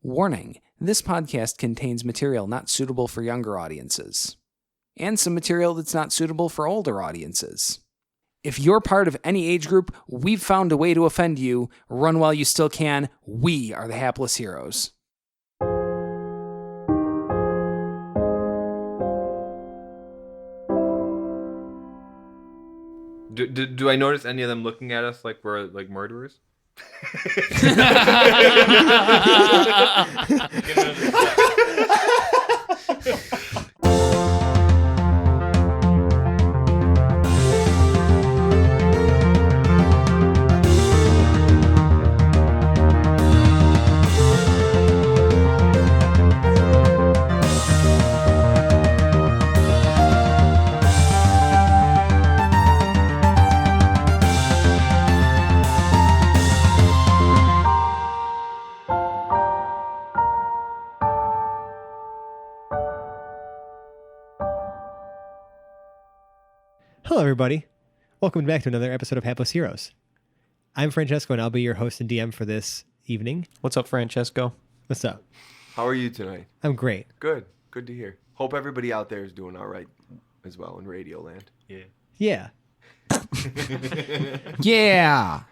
Warning, this podcast contains material not suitable for younger audiences, and some material that's not suitable for older audiences. If you're part of any age group, we've found a way to offend you. Run while you still can. We are the hapless heroes. Do I notice any of them looking at us like we're like murderers? Hello, everybody. Welcome back to another episode of Hapless Heroes. I'm Francesco, and I'll be your host and DM for this evening. What's up, Francesco? What's up? How are you tonight? I'm great. Good. Good to hear. Hope everybody out there is doing all right as well in Radio Land. Yeah. Yeah!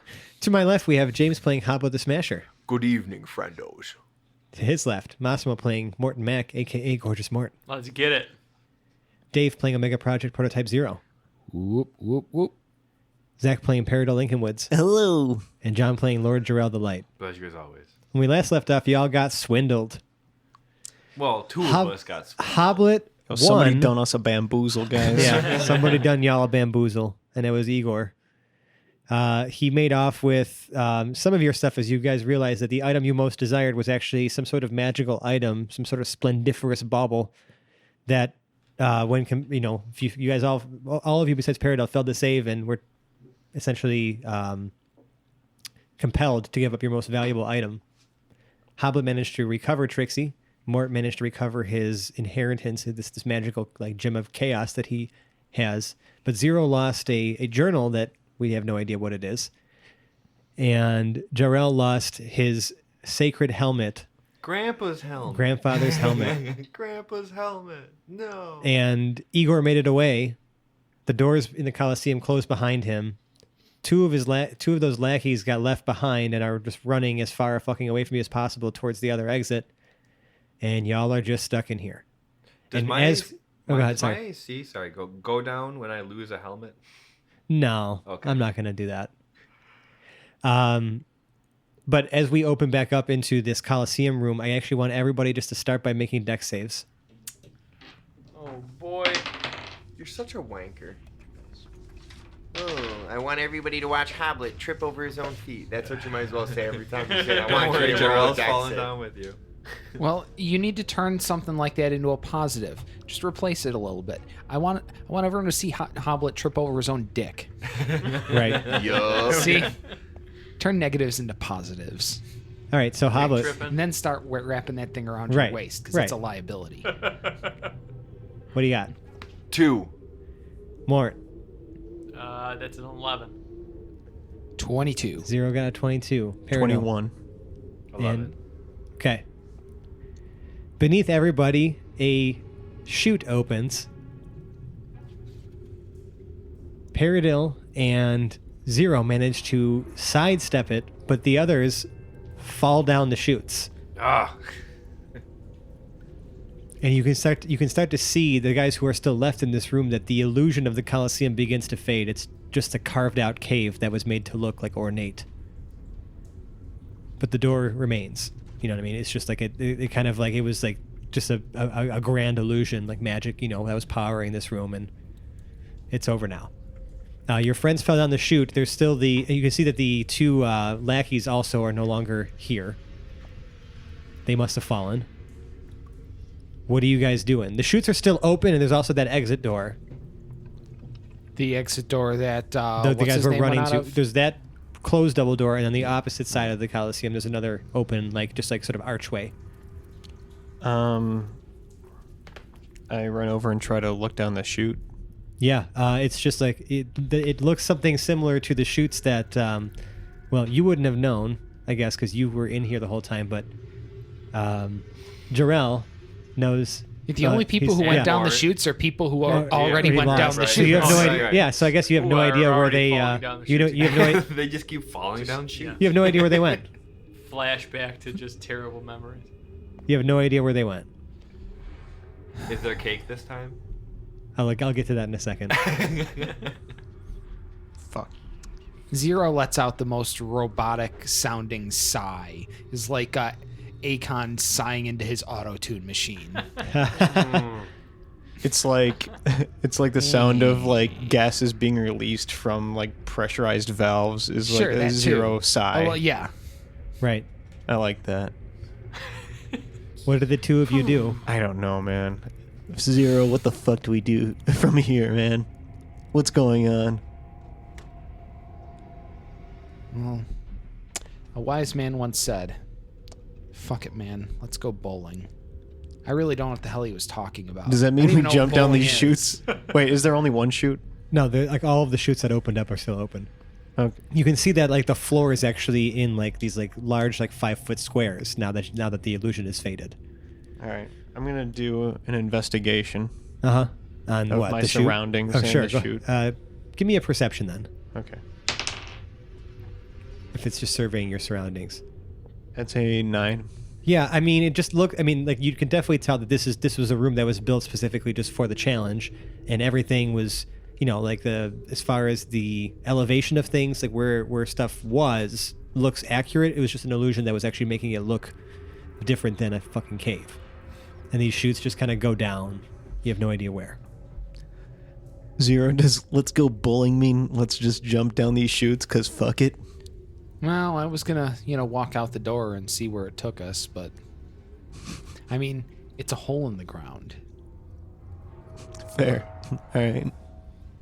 To my left, we have James playing Hoblet the Smasher. Good evening, friendos. To his left, Massimo playing Morton Mac, a.k.a. Gorgeous Mort. Let's get it. Dave playing Omega Project Prototype Zero. Whoop, whoop, whoop. Zach playing Peridot Lincolnwood's. Hello. And John playing Lord Jarrell the Light. Pleasure as always. When we last left off, y'all got swindled. Well, two of us got swindled. Hoblet Somebody won. done us a bamboozle, guys. Yeah, somebody done y'all a bamboozle, and it was Igor. He made off with some of your stuff as you guys realized that the item you most desired was actually some sort of magical item, some sort of splendiferous bauble that if you guys all of you besides Peridot failed to save and were essentially compelled to give up your most valuable item. Hoblet managed to recover Trixie. Mort managed to recover his inheritance, this magical like gem of chaos that he has. But Zero lost a journal that we have no idea what it is. And Jarrell lost his sacred helmet. Grandpa's helmet. Grandfather's helmet. Grandpa's helmet. No. And Igor made it away. The doors in the Coliseum closed behind him. Two of those lackeys got left behind and are just running as far fucking away from you as possible towards the other exit. And y'all are just stuck in here. Does and my AC go down when I lose a helmet? No, Okay. I'm not going to do that. But as we open back up into this Coliseum room, I actually want everybody just to start by making dex saves. Oh boy. You're such a wanker. Oh, I want everybody to watch Hoblet trip over his own feet. That's what you might as well say every time you say I Don't want worry, you to roll a Jarrell's dex falling save. down with you. Well, you need to turn something like that into a positive. Just replace it a little bit. I want everyone to see Hoblet trip over his own dick. Right. Yup. See? Turn negatives into positives. All right, so Hoblet, And then start wrapping that thing around Right, your waist, because right. it's a liability. what do you got? 2. Mort. That's an 11. 22. Zero got a 22. Peridot. 21. 11. Okay. Beneath everybody, a chute opens. Peridot and Zero manage to sidestep it, but the others fall down the chutes. Ah. And you can start to see the guys who are still left in this room that the illusion of the Colosseum begins to fade. It's just a carved out cave that was made to look like ornate. But the door remains. You know what I mean? It's just like it kind of like it was like just a grand illusion, like magic, that was powering this room, and it's over now. Your friends fell down the chute. There's still you can see that the two lackeys also are no longer here. They must have fallen. What are you guys doing? The chutes are still open, and there's also that exit door. The exit door that The guys were running to. There's that closed double door, and on the opposite side of the Coliseum, there's another open, sort of archway. I run over and try to look down the chute. Yeah, it's just like it looks something similar to the chutes that, you wouldn't have known, I guess, because you were in here the whole time. But Jarrell knows. The only people who went down the chutes are people who already went down the So chutes. you have no idea. Yeah, so I guess you have no idea where they. You have no idea. They just keep falling down chutes. You have no idea where they went. Flashback to just terrible memories. You have no idea where they went. Is there cake this time? I'll get to that in a second. Fuck. Zero lets out the most robotic sounding sigh. It's like Akon sighing into his auto-tune machine. It's like the sound of like gases being released from like pressurized valves is like a Zero sigh. Oh, well, yeah. Right. I like that. What did the two of you do? I don't know, man. Zero, what the fuck do we do from here, man? What's going on? Well, a wise man once said, "Fuck it, man. Let's go bowling." I really don't know what the hell he was talking about. Does that I mean don't we even know jump what down bowling these is. chutes? Wait, is there only one chute? No, like all of the chutes that opened up are still open. Okay. You can see that like the floor is actually in like these like large like 5-foot squares now that the illusion is faded. All right. I'm gonna do an investigation On of what my the chute? surroundings Oh and sure. the chute. Give me a perception then. Okay. If it's just surveying your surroundings. That's a 9. Yeah, I mean, like you can definitely tell that this was a room that was built specifically just for the challenge, and everything was, like as far as the elevation of things, like where stuff looks accurate. It was just an illusion that was actually making it look different than a fucking cave. And these chutes just kind of go down. You have no idea where. Zero, does let's go bowling mean let's just jump down these chutes because fuck it? Well, I was gonna, walk out the door and see where it took us, but I mean, it's a hole in the ground. Fair. All right.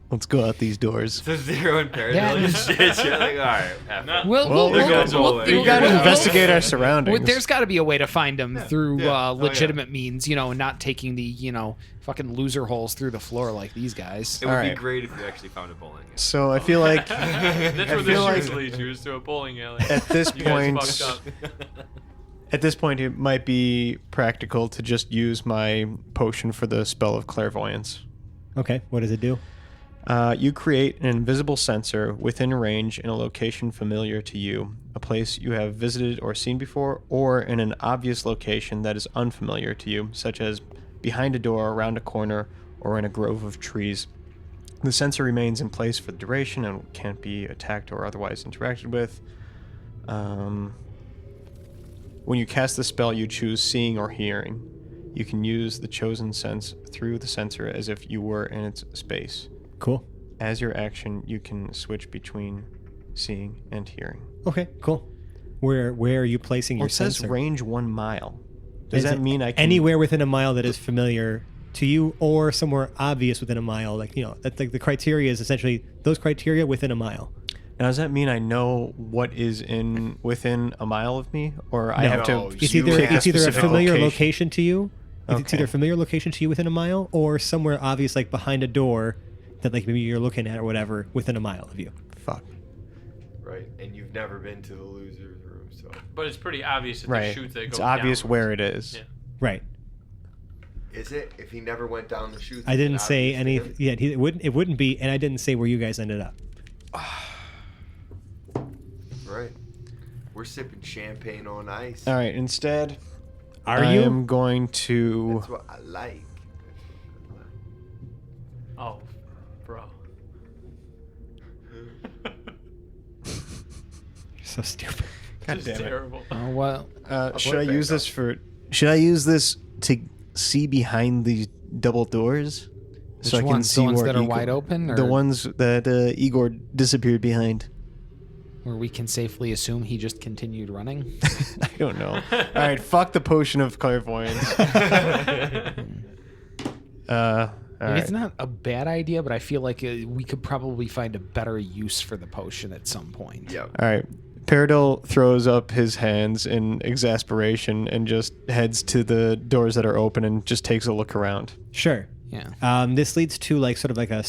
Let's go out these doors. So Zero and Paradise and shit. You're like, all right. We gotta investigate our surroundings. There's got to be a way to find them through legitimate means, and not taking the, fucking loser holes through the floor like these guys. It would be Alright. great if you actually found a bowling alley. So I feel like That's where the shoes lead you, is to a bowling alley. at this You guys point, fucked up. it might be practical to just use my potion for the spell of clairvoyance. Okay, what does it do? You create an invisible sensor within range in a location familiar to you, a place you have visited or seen before, or in an obvious location that is unfamiliar to you, such as behind a door, around a corner, or in a grove of trees. The sensor remains in place for the duration and can't be attacked or otherwise interacted with. When you cast the spell, you choose seeing or hearing. You can use the chosen sense through the sensor as if you were in its space. Cool. As your action, you can switch between seeing and hearing. Okay, cool. Where are you placing your It says sensor? range 1 mile. Does Is that it mean I can... anywhere within a mile that is familiar to you, or somewhere obvious within a mile? Like that the criteria is essentially those criteria within a mile. Now, does that mean I know what is within a mile of me, or I No. have to? No, It's You either pick it's either a specific familiar location to you. It's Okay. either a familiar location to you within a mile, or somewhere obvious, like behind a door that like maybe you're looking at or whatever within a mile of you. Fuck. Right, and you've never been to the loser's room, so. But it's pretty obvious that the Right. chutes that go It's obvious downwards. where it is. Yeah. Right. Is it? If he never went down the chutes, I is it didn't say obvious to any. him? Yeah, it wouldn't be, and I didn't say where you guys ended up. Right. We're sipping champagne on ice. All right. Instead, Are I you? am going to. That's what I like. Oh, bro. So stupid. God Just damn it. terrible. Oh, well. Should I put it use back this for? Should I use this to see behind these double doors? Which ones? The ones that are wide open? Or The ones that Igor disappeared behind. where we can safely assume he just continued running? I don't know. All right. Fuck the potion of clairvoyance. All right. It's not a bad idea, but I feel like we could probably find a better use for the potion at some point. Yep. All right. Paradil throws up his hands in exasperation and just heads to the doors that are open and just takes a look around. Sure. Yeah. This leads to like sort of like a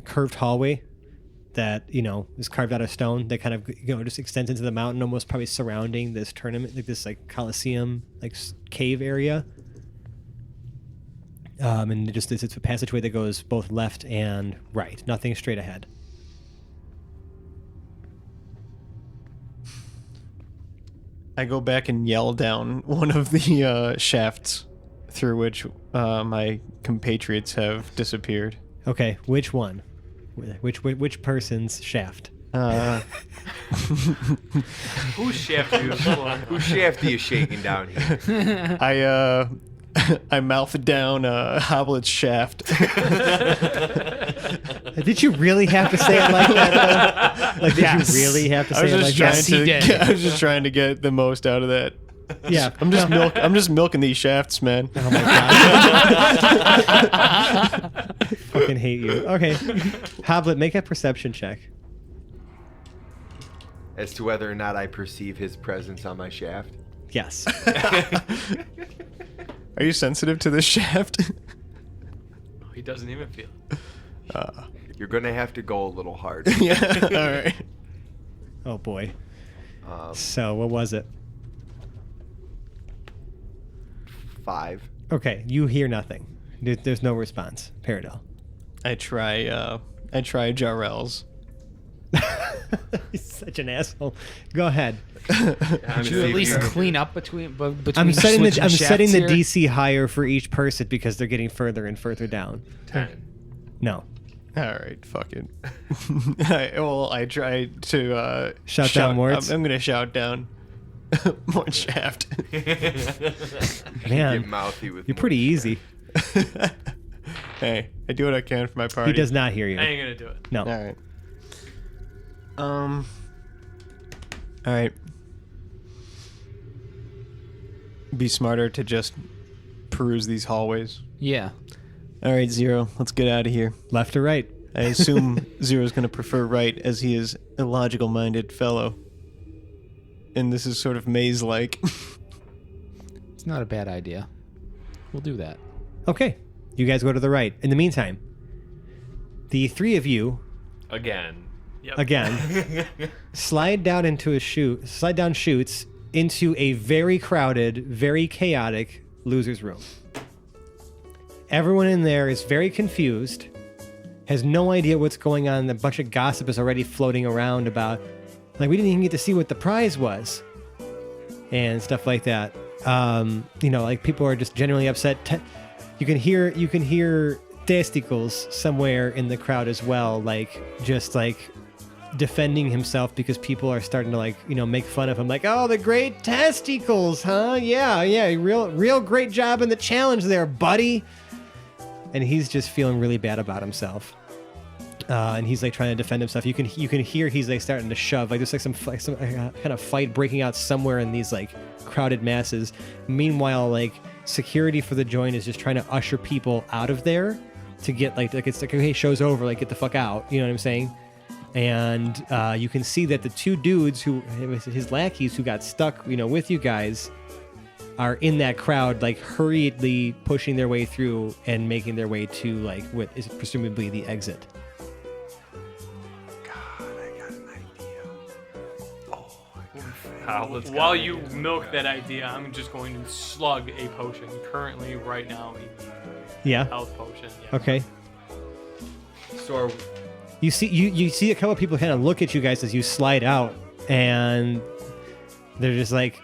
curved hallway that is carved out of stone that kind of just extends into the mountain, almost probably surrounding this tournament, like this like Colosseum like cave area. And it's a passageway that goes both left and right, nothing straight ahead. I go back and yell down one of the shafts through which my compatriots have disappeared. Okay, which one? Which person's shaft? Whose shaft are you pulling? Whose shaft are you shaking down here? I mouth down Hoblet's shaft. Did you really have to say it like that, though? Like, did you really have to say it like that? I was just trying to get the most out of that. Yeah. I'm just milking these shafts, man. Oh my god. Fucking hate you. Okay. Hoblet, make a perception check. As to whether or not I perceive his presence on my shaft. Yes. Are you sensitive to this shaft? He doesn't even feel it. You're going to have to go a little hard. Yeah. All right. Oh boy. So what was it? 5. Okay, you hear nothing. There's no response. Paradel. I try Jarrell's. He's such an asshole. Go ahead. Should you at least clean up between I'm setting the here? DC higher for each person because they're getting further and further down. 10. No. All right, fuck it. I try to shout down words. I'm gonna shout down one shaft. Man, Get mouthy with you're more pretty shaft. easy. Hey, I do what I can for my party. He does not hear you. I ain't gonna do it. No. All right. All right. Be smarter to just peruse these hallways. Yeah. All right, Zero, let's get out of here. Left or right? I assume Zero's going to prefer right, as he is a logical-minded fellow. And this is sort of maze-like. It's not a bad idea. We'll do that. Okay. You guys go to the right. In the meantime, the three of you Again. Yep. again slide down chutes into a very crowded, very chaotic loser's room. Everyone in there is very confused, has no idea what's going on. A bunch of gossip is already floating around about, like, we didn't even get to see what the prize was and stuff like that. Like, people are just generally upset. You can hear testicles somewhere in the crowd as well, like, just like defending himself because people are starting to make fun of him, like, oh, the great testicles, huh? Yeah, real great job in the challenge there, buddy. And he's just feeling really bad about himself. And he's like trying to defend himself. You can hear he's like starting to shove, like there's like some kind of fight breaking out somewhere in these like crowded masses. Meanwhile, like security for the joint is just trying to usher people out of there to get like it's like, okay, show's over, like get the fuck out. You know what I'm saying? And you can see that the two dudes his lackeys who got stuck, with you guys, are in that crowd, like hurriedly pushing their way through and making their way to like what is presumably the exit. God, I got an idea. Oh, While you milk that idea, I'm just going to slug a potion currently right now. Yeah. Health potion. Yeah. Okay. So You see a couple of people kind of look at you guys as you slide out, and they're just like,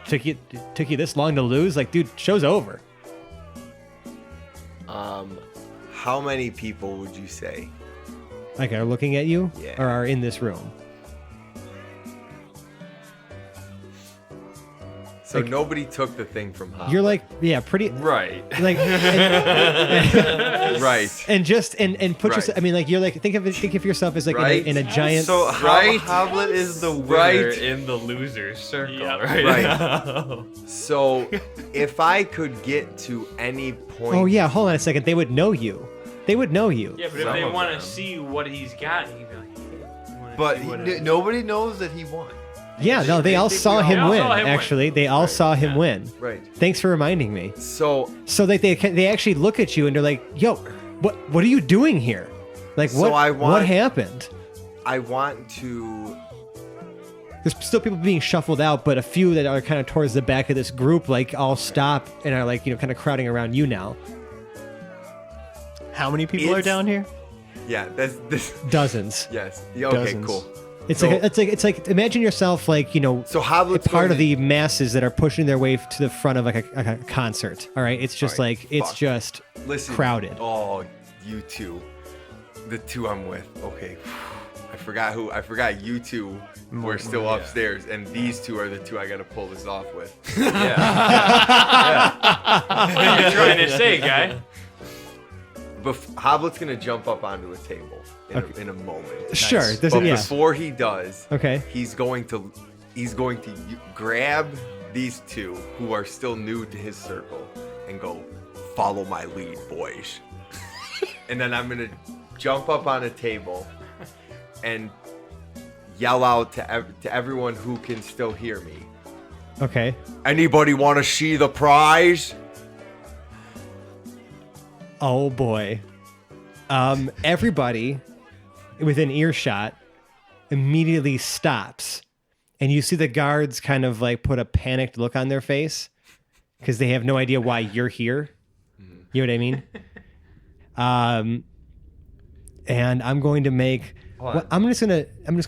took you this long to lose? Like, dude, show's over. how many people would you say? Like, are looking at you? Yeah. Or are in this room? So Like- nobody took the thing from Hop. You're like, yeah, pretty, Right. like, right. and just and put Right. yourself. I mean, like, you're like, think of yourself as like Right. in a giant. So Right. Hoblet is the winner Right. in the loser circle, Yep. right? Right. now. So if I could get to any point. Oh yeah, hold on a second. They would know you. They would know you. Yeah, but if Some they of want them. to see what he's got, he'd be like, hey, you wanna But see what nobody knows that he won. Yeah, no, they all think saw we him all win. saw him win. Actually, they all saw him Yeah. win. Right. Thanks for reminding me. So So they actually look at you and they're like, "Yo, what are you doing here? Like So what happened? I want to. There's still people being shuffled out, but a few that are kind of towards the back of this group, like all stop and are like, kind of crowding around you now. How many people are down here? Yeah, that's this. Dozens. Yes. Yeah, okay. Dozens. Cool. It's So- like imagine yourself like So Hoblet's part going of the masses that are pushing their way to the front of like a concert. All right, it's just All right, it's fuck. just Listen. crowded. Oh, you two, the two I'm with. Okay, I forgot you two were still upstairs, and these two are the two I gotta pull this off with. What are you trying to say, guy? But Hoblet's gonna jump up onto a table in a moment. Sure, But doesn't before he does, Okay. he's going to grab these two who are still new to his circle and go, follow my lead, boys. And then I'm gonna jump up on a table and yell out to everyone who can still hear me. Okay. Anybody want to see the prize? Oh boy. Everybody within earshot immediately stops, and you see the guards kind of like put a panicked look on their face because they have no idea why you're here. You know what I mean? And I'm going to make. Hold I'm just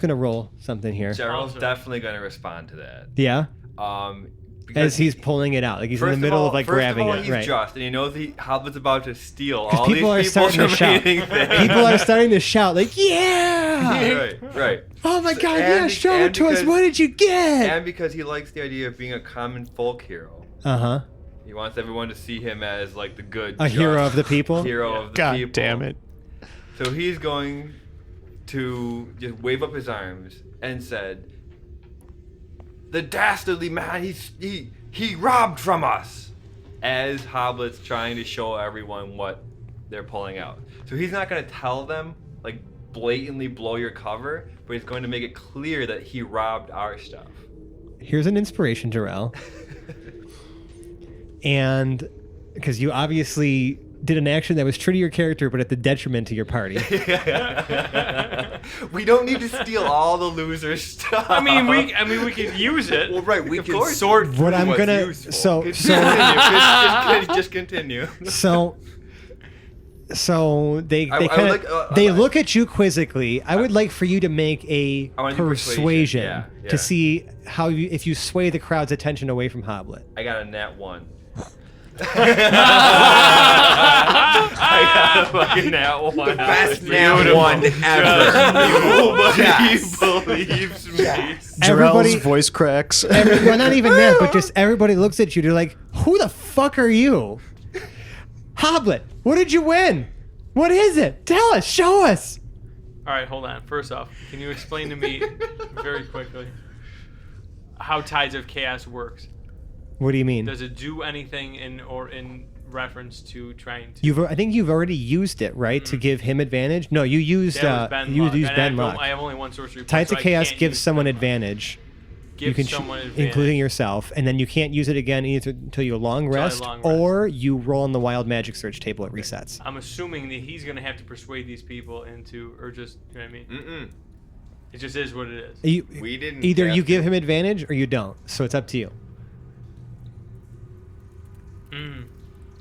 gonna roll something here. Gerald's definitely going to respond to that. Yeah. Because As he's pulling it out, like he's in first the middle all, of like first grabbing of all, it, he's right? just, and he knows Hoblet's about to steal 'Cause all people are these people's starting to shout. remaining things. People are starting to shout like, "Yeah! right. Oh my God! And Yeah, be- show and it to us. because- What did you get?" And because he likes the idea of being a common folk hero. Uh-huh. He wants everyone to see him as like the good A hero just of the people? Hero of the God people. damn it. So he's going to just wave up his arms and said, "The dastardly man, he robbed from us," as Hoblet's trying to show everyone what they're pulling out. So he's not going to tell them, like, blatantly blow your cover, but he's going to make it clear that he robbed our stuff. Here's an inspiration, Jarrell. And because you obviously did an action that was true to your character, but at the detriment to your party. We don't need to steal all the losers' stuff. I mean, we could use it. Well, right, we Of can course. sort through What I'm what's gonna useful. Just continue. So they I would kind like, of they look at you quizzically. I would like for you to make a I wanna do persuasion persuasion, yeah. to see how if you sway the crowd's attention away from Hoblet. I got a nat 1. I got a fucking nat 1. Best nat 1 ever. Nobody Yes. believes me. Everybody- Jarrell's voice cracks. Well, not even that, but just everybody looks at you. They're like, "Who the fuck are you, Hoblet? What did you win? What is it? Tell us. Show us." All right, hold on. First off, can you explain to me very quickly how Tides of Chaos works? What do you mean? Does it do anything in reference to trying to? I think you've already used it, right, to give him advantage. No, you used That was Ben you Luck, used and Ben Luck. I have only one sorcery point, Tides so of I Chaos can't gives use someone Ben Luck. advantage. Give You can someone advantage. including yourself, and then you can't use it again either until you long rest, long rest. or you roll on the wild magic search table. It resets. I'm assuming that he's gonna have to persuade these people into, or just, you know what I mean? Mm-mm. It just is what it is. We didn't. Either have you to. give him advantage or you don't. So it's up to you.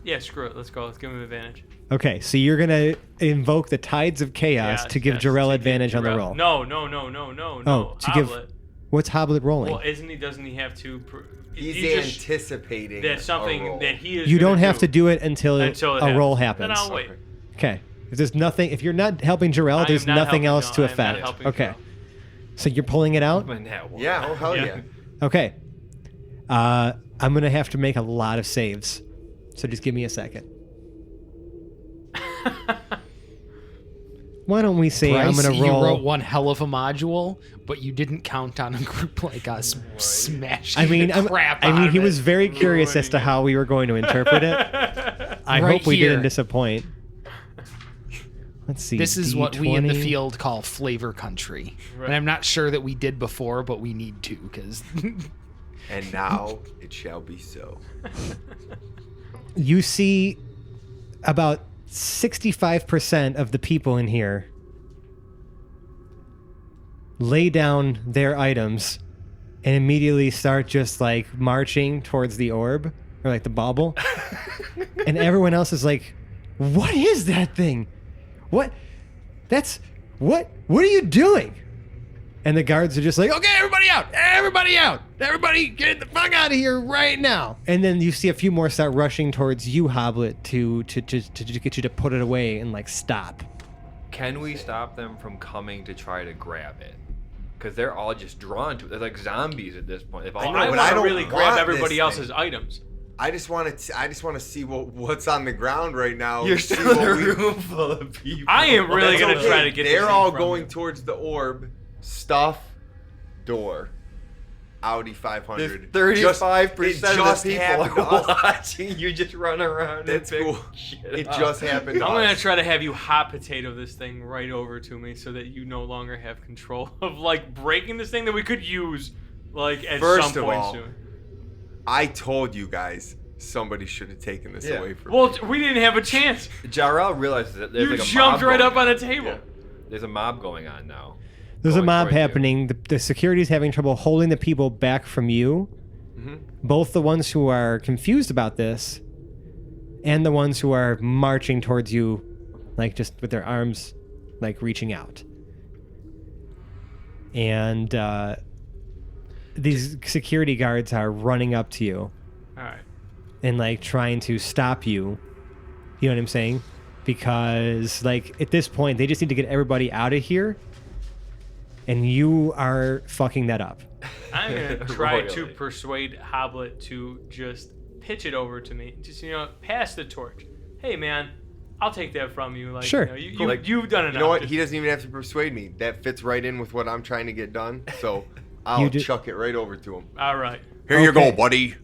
Yeah, screw it. Let's go. Let's give him advantage. Okay, so you're gonna invoke the Tides of Chaos to give Jarrell to give advantage on the Jarrell- roll. No. Oh, to give- Hoblet. What's Hoblet rolling? Well, doesn't he have to? He's just- anticipating. That's a something roll. that he is. You gonna don't have to do it until it a roll happens. Then I'll wait. Okay. If there's nothing, if you're not helping Jarrell, I there's am not nothing helping- else no, to I am not affect. helping Okay. Jarrell. So you're pulling it out? My nat 1. Yeah. Oh hell Yeah. yeah. Okay. I'm gonna have to make a lot of saves. So just give me a second. Why don't we say I'm Bryce, gonna you roll? wrote one hell of a module, but you didn't count on a group like us smashing the crap out of he it. was very curious as to how we were going to interpret it. I Right hope we here. didn't disappoint. Let's see. This is what we in the D20. field call flavor country. And I'm not sure that we did before, but we need to, because And now it shall be so. You see about 65% of the people in here lay down their items and immediately start just like marching towards the orb or like the bauble. And everyone else is like, what is that thing? What are you doing? And the guards are just like, okay, everybody out, everybody get the fuck out of here right now. And then you see a few more start rushing towards you, Hoblet, to get you to put it away and like stop. Can we stop them from coming to try to grab it? Because they're all just drawn to it. They're like zombies at this point. I but want I to don't really want grab this everybody thing. else's items. I just want to see what's on the ground right now. You're See still in a what we- room full of people. I am really That's going to okay. try to get this They're thing all from going you. towards the orb. Stuff. Door. Audi 500. 35% of the people happened to are us. watching you just run around That's and pick cool. shit It up. just happened to I'm going to us. try to have you hot potato this thing right over to me so that you no longer have control of like breaking this thing that we could use like at First some of point all, soon. I told you guys somebody should have taken this Yeah. away from Well, me. we didn't have a chance. Jarrell realizes that there's You like a jumped mob right going up on a on. table. Yeah. There's a mob going on now. There's a Going mob towards you. happening. The security's having trouble holding the people back from you. Mm-hmm. Both the ones who are confused about this and the ones who are marching towards you, like just with their arms like reaching out. And these security guards are running up to you All right. and like trying to stop you. You know what I'm saying? Because like at this point they just need to get everybody out of here. And you are fucking that up. I'm going to try to Royally. persuade Hoblet to just pitch it over to me. Just, pass the torch. Hey, man, I'll take that from you. Like, Sure. You've done enough. You know what? Just- He doesn't even have to persuade me. That fits right in with what I'm trying to get done. So I'll You ju- chuck it right over to him. All right. Here you Okay. go, buddy.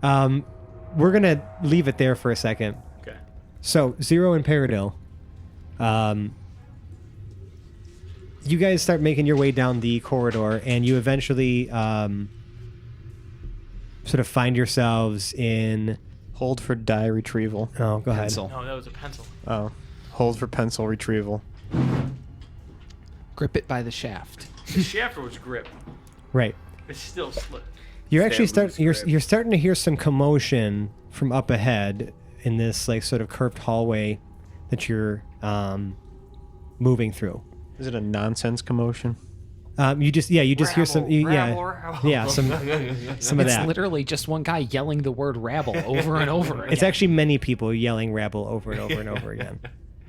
We're going to leave it there for a second. Okay. So, Zero and Paradil, you guys start making your way down the corridor, and you eventually sort of find yourselves in... Hold for die retrieval. Oh, go ahead. Pencil. No, that was a pencil. Oh. Hold for pencil retrieval. Grip it by the shaft. The shaft was grip. Right. It's still slipped. You're It's actually that loose you're grip. starting to hear some commotion from up ahead in this like sort of curved hallway that you're moving through. Is it a nonsense commotion? You just hear some Rabble. some of It's that. literally just one guy yelling the word rabble over and over again. It's actually many people yelling rabble over and over and over again.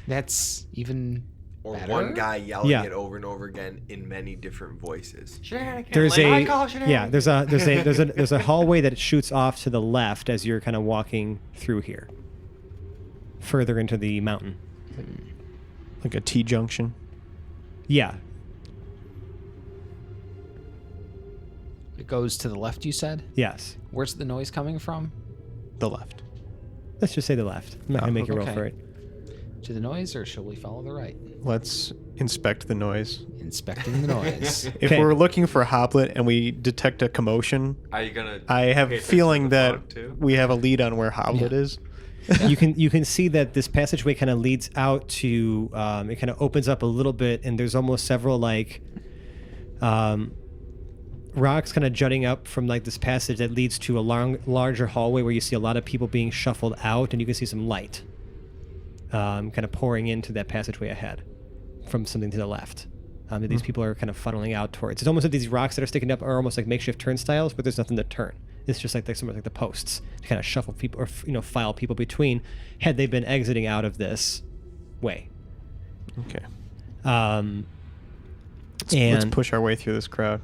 That's even Or better? one guy yelling Yeah. it over and over again in many different voices. There's a hallway that shoots off to the left as you're kind of walking through here, further into the mountain. Like a T-junction? Yeah, It goes to the left, you said? yes, Where's the noise coming from? The left. let's just say the left. I'm not gonna make you roll okay. for it. To the noise, or shall we follow the right? Let's inspect the noise. Inspecting the noise. If Okay. we're looking for Hoblet and we detect a commotion, Are you gonna? I have pay a attention feeling to the that fog, too? we have a lead on where Hoblet is. you can see that this passageway kind of leads out to it kind of opens up a little bit, and there's almost several like rocks kind of jutting up from like this passage that leads to a larger hallway where you see a lot of people being shuffled out, and you can see some light kind of pouring into that passageway ahead from something to the left. That these people are kind of funneling out towards. It's almost like these rocks that are sticking up are almost like makeshift turnstiles, but there's nothing to turn. It's just like somewhat like the posts to kind of shuffle people or file people between had they been exiting out of this way. Okay. And Let's push our way through this crowd.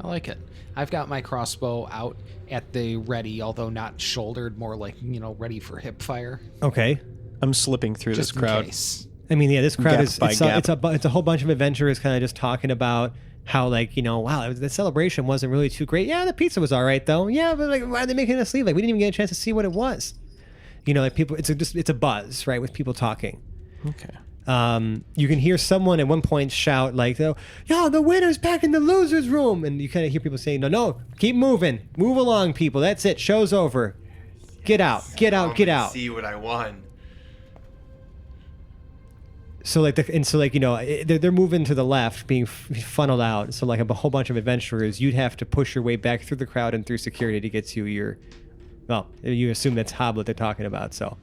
I like it. I've got my crossbow out at the ready, although not shouldered, more like, ready for hip fire. okay. I'm slipping through Just this crowd. in case. I mean, yeah, this crowd Gap is by gap. it's a whole bunch of adventurers kind of just talking about how wow, the celebration wasn't really too great. Yeah, the pizza was all right though. Yeah, but like, why are they making us leave? Like, we didn't even get a chance to see what it was. Like people, it's a buzz, right, with people talking. Okay. You can hear someone at one point shout like, "Yo, the winner's back in the losers' room," and you kind of hear people saying, "No, keep moving, move along, people. That's it. Show's over. Get out, get out, get out." See what I won. So like they're moving to the left, being funneled out. So like a whole bunch of adventurers, you'd have to push your way back through the crowd and through security to get to your. Well, you assume that's Hoblet they're talking about. So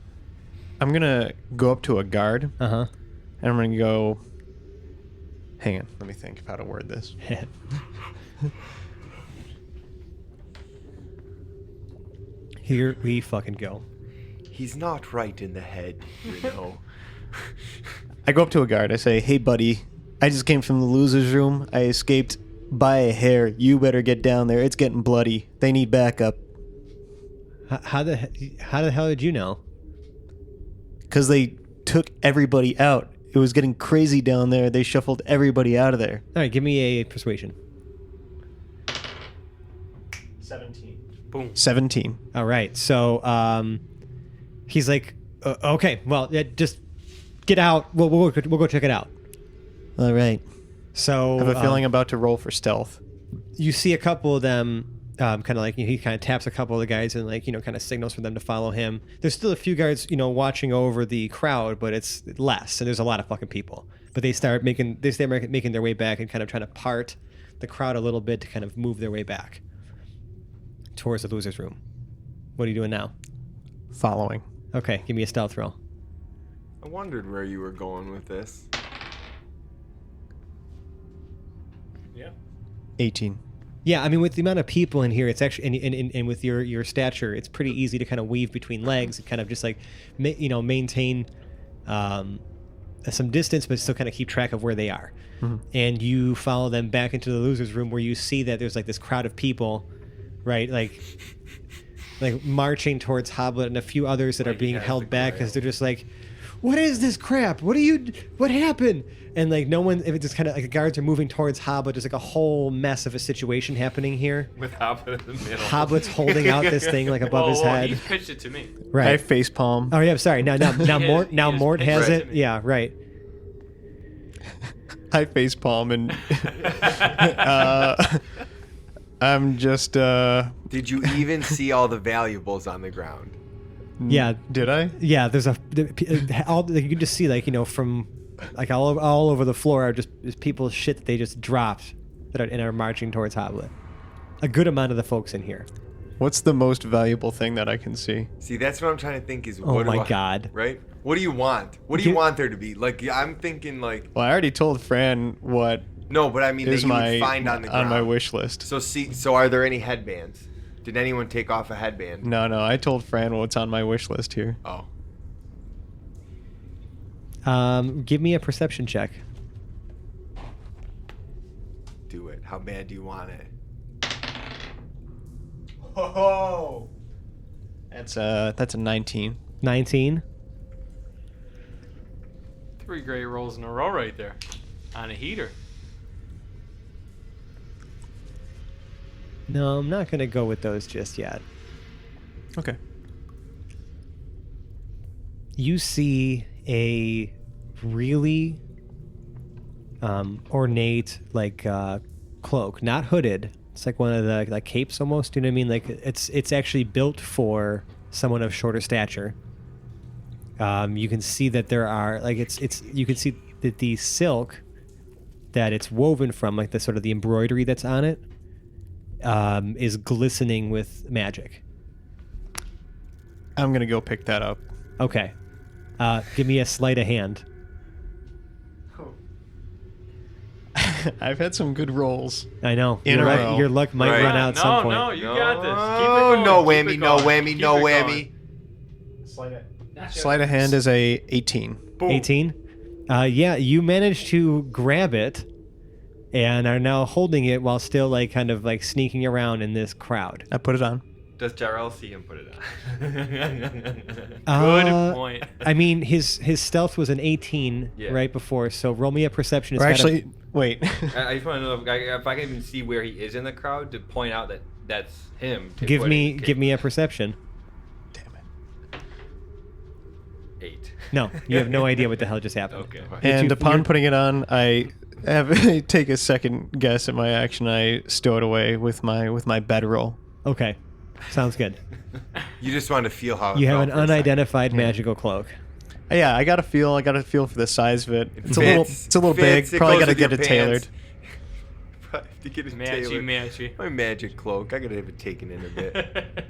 I'm gonna go up to a guard. Uh-huh. And I'm gonna go. Hang on, let me think of how to word this. Here we fucking go. He's not right in the head, you know. I go up to a guard. I say, "Hey, buddy, I just came from the losers' room. I escaped by a hair. You better get down there. It's getting bloody. They need backup." How the hell did you know? Because they took everybody out. It was getting crazy down there. They shuffled everybody out of there. All right, give me a persuasion. 17. Boom. 17. All right, so he's like, okay, well, just get out. We'll go check it out. All right. So I have a feeling I'm about to roll for stealth. you see a couple of them. Kind of like he kind of taps a couple of the guys and like kind of signals for them to follow him. There's still a few guards watching over the crowd, but it's less, and there's a lot of fucking people. But they start making their way back and kind of trying to part the crowd a little bit to kind of move their way back towards the losers' room. What are you doing now? Following. Okay, give me a stealth roll. I wondered where you were going with this. Yeah. 18. Yeah, I mean, with the amount of people in here, it's actually, and with your stature, it's pretty easy to kind of weave between legs and kind of just like, maintain some distance, but still kind of keep track of where they are. Mm-hmm. And you follow them back into the losers' room where you see that there's like this crowd of people, right? Like marching towards Hoblet and a few others that are being held back because they're just like, what is this crap? What happened? And like no one, if it's just kind of like the guards are moving towards Hoblet, there's like a whole mess of a situation happening here. With Hoblet in the middle. Hoblet's holding out this thing like above his head. He pitched it to me. Right. I face palm. Oh yeah, sorry. Now Mort has pitched it. it to me. Yeah, right. I face palm and I'm just Did you even see all the valuables on the ground? Yeah. Did I? Yeah, there's you can just see from like all over the floor are just people's shit that they just dropped that are marching towards Hoblet. A good amount of the folks in here. What's the most valuable thing that I can see? See, that's what I'm trying to think is Oh what my God. Right? What do you want? What do you want there to be? Like, I'm thinking like... Well, I already told Fran what No, but I mean that is you would find on the ground. on my wish list. So are there any headbands? Did anyone take off a headband? No, I told Fran what's on my wish list here. Oh. Give me a perception check. Do it. How bad do you want it? Oh, that's a 19. 19. 3 great rolls in a row right there. On a heater. No, I'm not gonna go with those just yet. Okay. You see a really ornate cloak, not hooded. It's like one of the like capes almost. You know what I mean? Like it's actually built for someone of shorter stature. You can see that there are you can see that the silk that it's woven from, like the sort of the embroidery that's on it, is glistening with magic. I'm gonna go pick that up. Okay. Give me a sleight of hand. I've had some good rolls. I know. In a Your row. your luck might Right. run out at some point. No, you got this. Keep it Oh, going. no Keep it whammy, no going. whammy, Keep no it whammy. going. Sleight of hand is a 18. Boom. 18. Yeah, you managed to grab it and are now holding it while still kind of sneaking around in this crowd. I put it on. Does Jarrell see him put it on? Good point. I mean, his stealth was an 18 Yeah. right before, so roll me a perception. Or It's gotta- actually, wait. I just want to know if I can even see where he is in the crowd to point out that that's him. to give put me in the give me a perception. Damn it. 8. No, you have no idea what the hell just happened. Okay. And you- upon you're- putting it on, I take a second guess at my action. I stow it away with my bedroll. Okay, sounds good. You just want to feel how it You have felt an for a second. unidentified magical cloak. Yeah, I got a feel for the size of it. It's Fits. a little big. Fits. It Probably goes got to with your get it tailored. pants. To get it Matchy, tailored. matchy. My magic cloak. I gotta have it taken in a bit.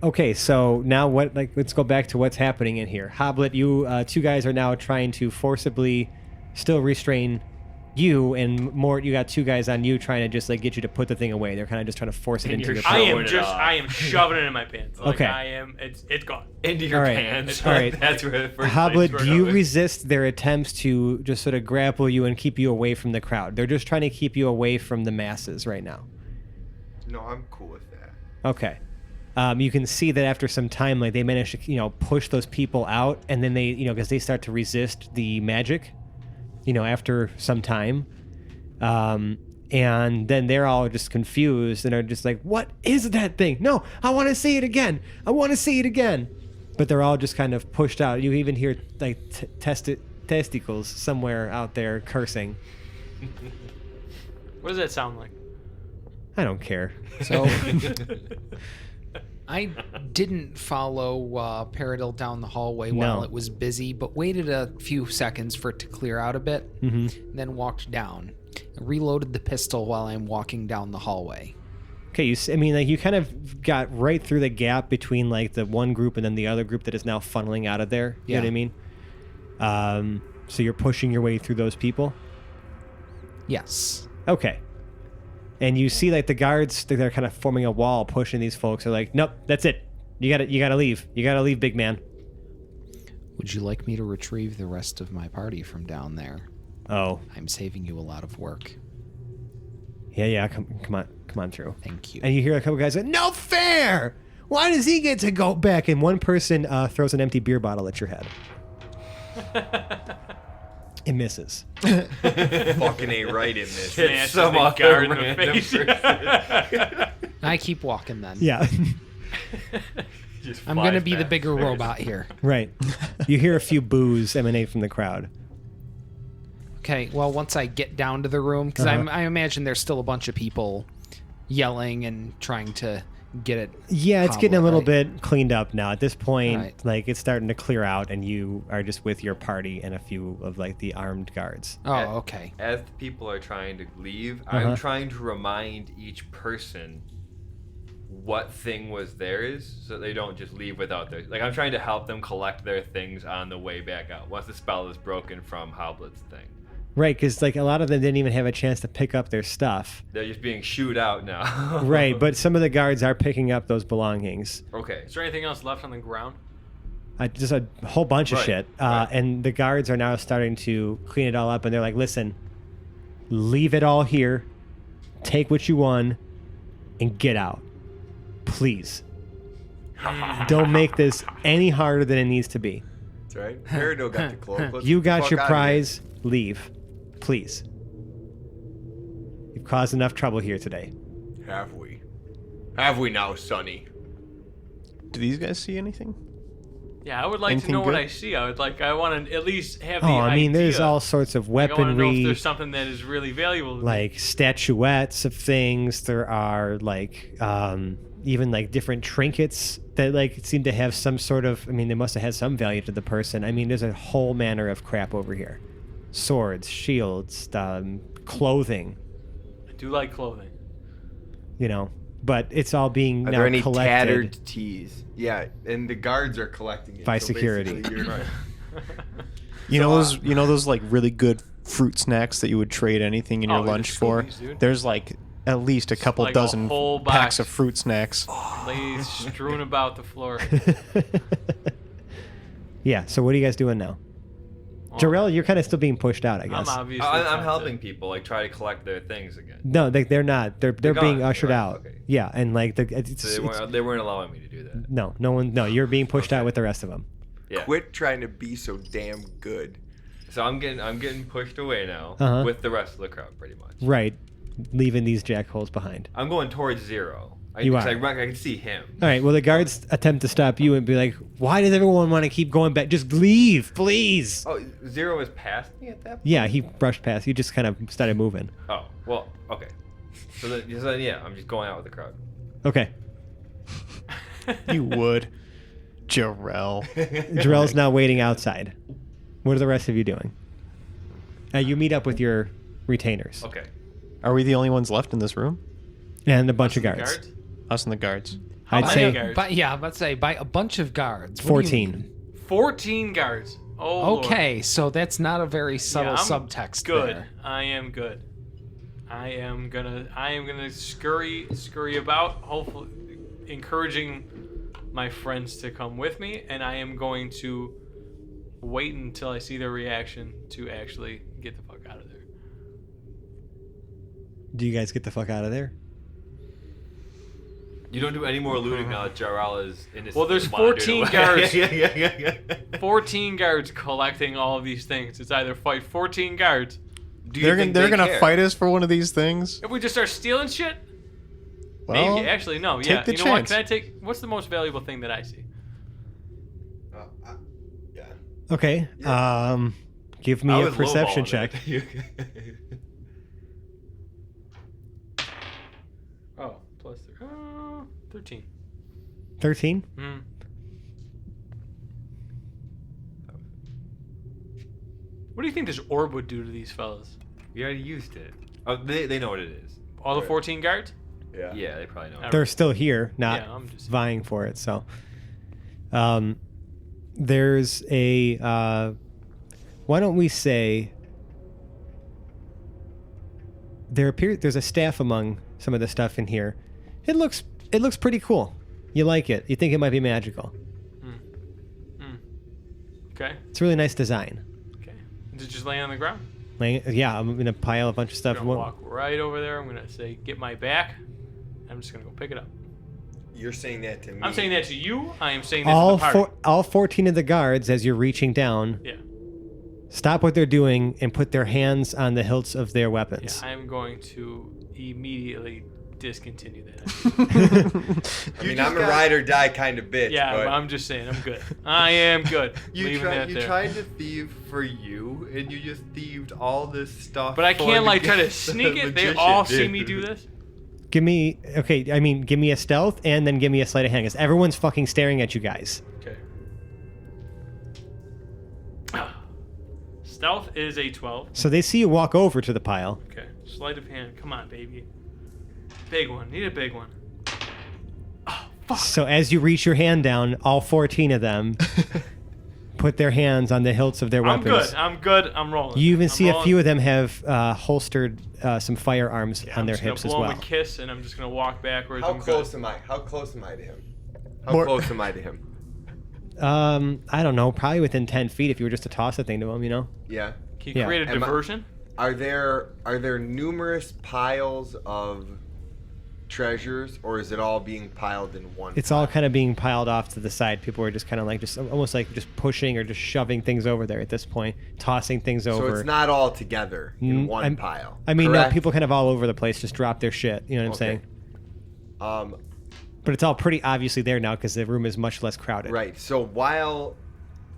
Okay, so now what? Like, let's go back to what's happening in here. Hoblet, you two guys are now trying to forcibly still restrain you, and Mort, you got two guys on you trying to just like get you to put the thing away. They're kind of just trying to force it And into you're your showing pocket. it I am shoving it in my pants. Like, Okay. I am. It's gone. Into your All right. pants. All right. That's where the first Hoblet, place do you we're going. resist their attempts to just sort of grapple you and keep you away from the crowd? They're just trying to keep you away from the masses right now. No, I'm cool with that. Okay. You can see that after some time, like they manage to, push those people out, and then they, because they start to resist the magic, after some time. And then they're all just confused and are just like, what is that thing? No, I want to see it again. I want to see it again. But they're all just kind of pushed out. You even hear like testicles somewhere out there cursing. What does that sound like? I don't care. So I didn't follow Paradil down the hallway while No. it was busy, but waited a few seconds for it to clear out a bit, then walked down. Reloaded the pistol while I'm walking down the hallway. Okay, you kind of got right through the gap between like the one group and then the other group that is now funneling out of there. You know what I mean? So you're pushing your way through those people? Yes. Okay. And you see like the guards, they're kind of forming a wall, pushing these folks. They're like, nope, that's it. You gotta leave. You gotta leave, big man. Would you like me to retrieve the rest of my party from down there? Oh. I'm saving you a lot of work. Yeah, come on through. Thank you. And you hear a couple guys like, no fair! Why does he get to go back? And one person throws an empty beer bottle at your head. It misses. Fucking ain't right in this. Smashes some the other guard in the random face. person. I keep walking then. Yeah. Just I'm going to flies be the past bigger the stairs. robot here. Right. You hear a few boos emanate from the crowd. Okay, well, once I get down to the room, because I imagine there's still a bunch of people yelling and trying to get it. Yeah, it's getting a hobbled, little right? bit cleaned up now. At this point, Right. like it's starting to clear out, and you are just with your party and a few of like the armed guards. Oh, okay. As the people are trying to leave, Uh-huh. I'm trying to remind each person what thing was theirs so they don't just leave without their... Like, I'm trying to help them collect their things on the way back out once the spell is broken from Hoblet's thing. Right, because like a lot of them didn't even have a chance to pick up their stuff. They're just being shooed out now. Right, but some of the guards are picking up those belongings. Okay. Is there anything else left on the ground? Just a whole bunch of Right, shit. right. And the guards are now starting to clean it all up, and they're like, listen, leave it all here, take what you won, and get out. Please. Don't make this any harder than it needs to be. That's right. Paradil got the cloak. Let's You get the got fuck your out of here. prize, leave. Please. You've caused enough trouble here today. Have we? Have we now, Sonny? Do these guys see anything? Yeah, I would like to Anything know what good? I see. I want to at least have the Oh, I mean, there's idea. all sorts of Like, I want to know if weaponry, there's something that is really valuable. To me. like statuettes of things. There are like even like different trinkets that like seem to have some sort of. I mean, they must have had some value to the person. I mean, there's a whole manner of crap over here: swords, shields, clothing. I do like clothing. But it's all being Are now there any collected. tattered tees? Yeah, and the guards are collecting it. By so security. basically you're- You know those like really good fruit snacks that you would trade anything in your Oh, the lunch for? Scoobies, dude. There's like at least a couple like a dozen whole packs box. of fruit snacks. Ladies strewn about the floor. Yeah. So what are you guys doing now? Jarrell, you're kind of still being pushed out, I I'm guess. obviously. I'm trying to- helping people, like, try to collect their things again. No, they're not. They're being gone, ushered right, out. okay. Yeah, and like So it's, they weren't allowing me to do that. no one. No, you're being pushed out with the rest of them. Yeah. Quit trying to be so damn good. So I'm getting pushed away now Uh-huh. with the rest of the crowd, pretty much. Right, leaving these jackholes behind. I'm going towards Zero. You 'cause are. I can see him. All right. Well, the guards attempt to stop you and be like, "Why does everyone want to keep going back? Just leave, please." Oh, Zero is past me at that point? Yeah, he brushed past. He just kind of started moving. Oh, well, okay. So then, yeah, I'm just going out with the crowd. Okay. You would. Jarrell. Jarrell's now waiting outside. What are the rest of you doing? You meet up with your retainers Okay. Are we the only ones left in this room? and a bunch of guards. Us and the guards. I'd many say guards? But yeah, let's say by a bunch of guards. What do you 14. mean? 14 guards. Oh, Okay, so that's not a very subtle I'm subtext good. there. I am good. I am gonna scurry about, hopefully encouraging my friends to come with me, and I am going to wait until I see their reaction to actually get the fuck out of there. Do you guys get the fuck out of there? You don't do any more looting now that Jarrell is in his. Well, there's wandered 14 away. guards. Yeah. 14 guards collecting all of these things. It's either fight 14 guards. Do you They're think gonna they care? fight us for one of these things. If we just start stealing shit, Well, maybe. Actually, no. take Yeah. the You know what? chance. Can I take? What's the most valuable thing that I see? Yeah. Okay. Give me I a was perception lowballing check. it. Oh, plus 13. 13? Hmm. What do you think this orb would do to these fellas? We already used it. Oh, they know what it is. All the 14 guards? Yeah. Yeah, they probably know. They're still here, not Yeah, I'm just- vying for it. So, there's a. Why don't we say there's a staff among some of the stuff in here. It looks pretty cool. You like it? You think it might be magical? Okay. It's a really nice design. Okay. Is it just laying on the ground? Yeah, I'm gonna pile a bunch of stuff. I'm gonna walk right over there. I'm gonna say, get my back. I'm just gonna go pick it up. You're saying that to me. I'm saying that to you. I am saying that to the party. All 14 of the guards, as you're reaching down, Yeah. stop what they're doing and put their hands on the hilts of their Yeah. weapons. I'm going to immediately discontinue that. I mean, I'm a ride or die kind of bitch. Yeah, but but I'm just saying, I'm good. I am good. you Leaving that there. tried to thieve for you, and you just thieved all this stuff. But I for can't the like try to the sneak it. They magician, all see dude. me do this. Give me a stealth and then give me a sleight of hand, because everyone's fucking staring at you guys. Okay. Stealth is a 12. So they see you walk over to the pile. Okay. Sleight of hand. Come on, baby. Big one. Need a big one. Oh, fuck. So as you reach your hand down, all 14 of them put their hands on the hilts of their I'm weapons. good. I'm good. I'm rolling. You even I'm see a rolling. few of them have holstered some firearms on I'm their just gonna hips as blow well. him a kiss, and I'm just gonna walk backwards. how I'm close good. am I? How close am I to him? How More- close am I to him? I don't know, probably within 10 feet if you were just to toss a thing to him, you know? Yeah. Can you Yeah. create a Am I- diversion? Are there numerous piles of treasures, or is it all being piled in one? It's all kind of being piled off to the side. People are just kind of like just almost like just pushing or just shoving things over there at this point, tossing things So over. it's not all together in one I'm- pile. I mean, no, correct? people kind of all over the place just drop their shit. You know what I'm Okay. saying? But it's all pretty obviously there now because the room is much less crowded. Right. So while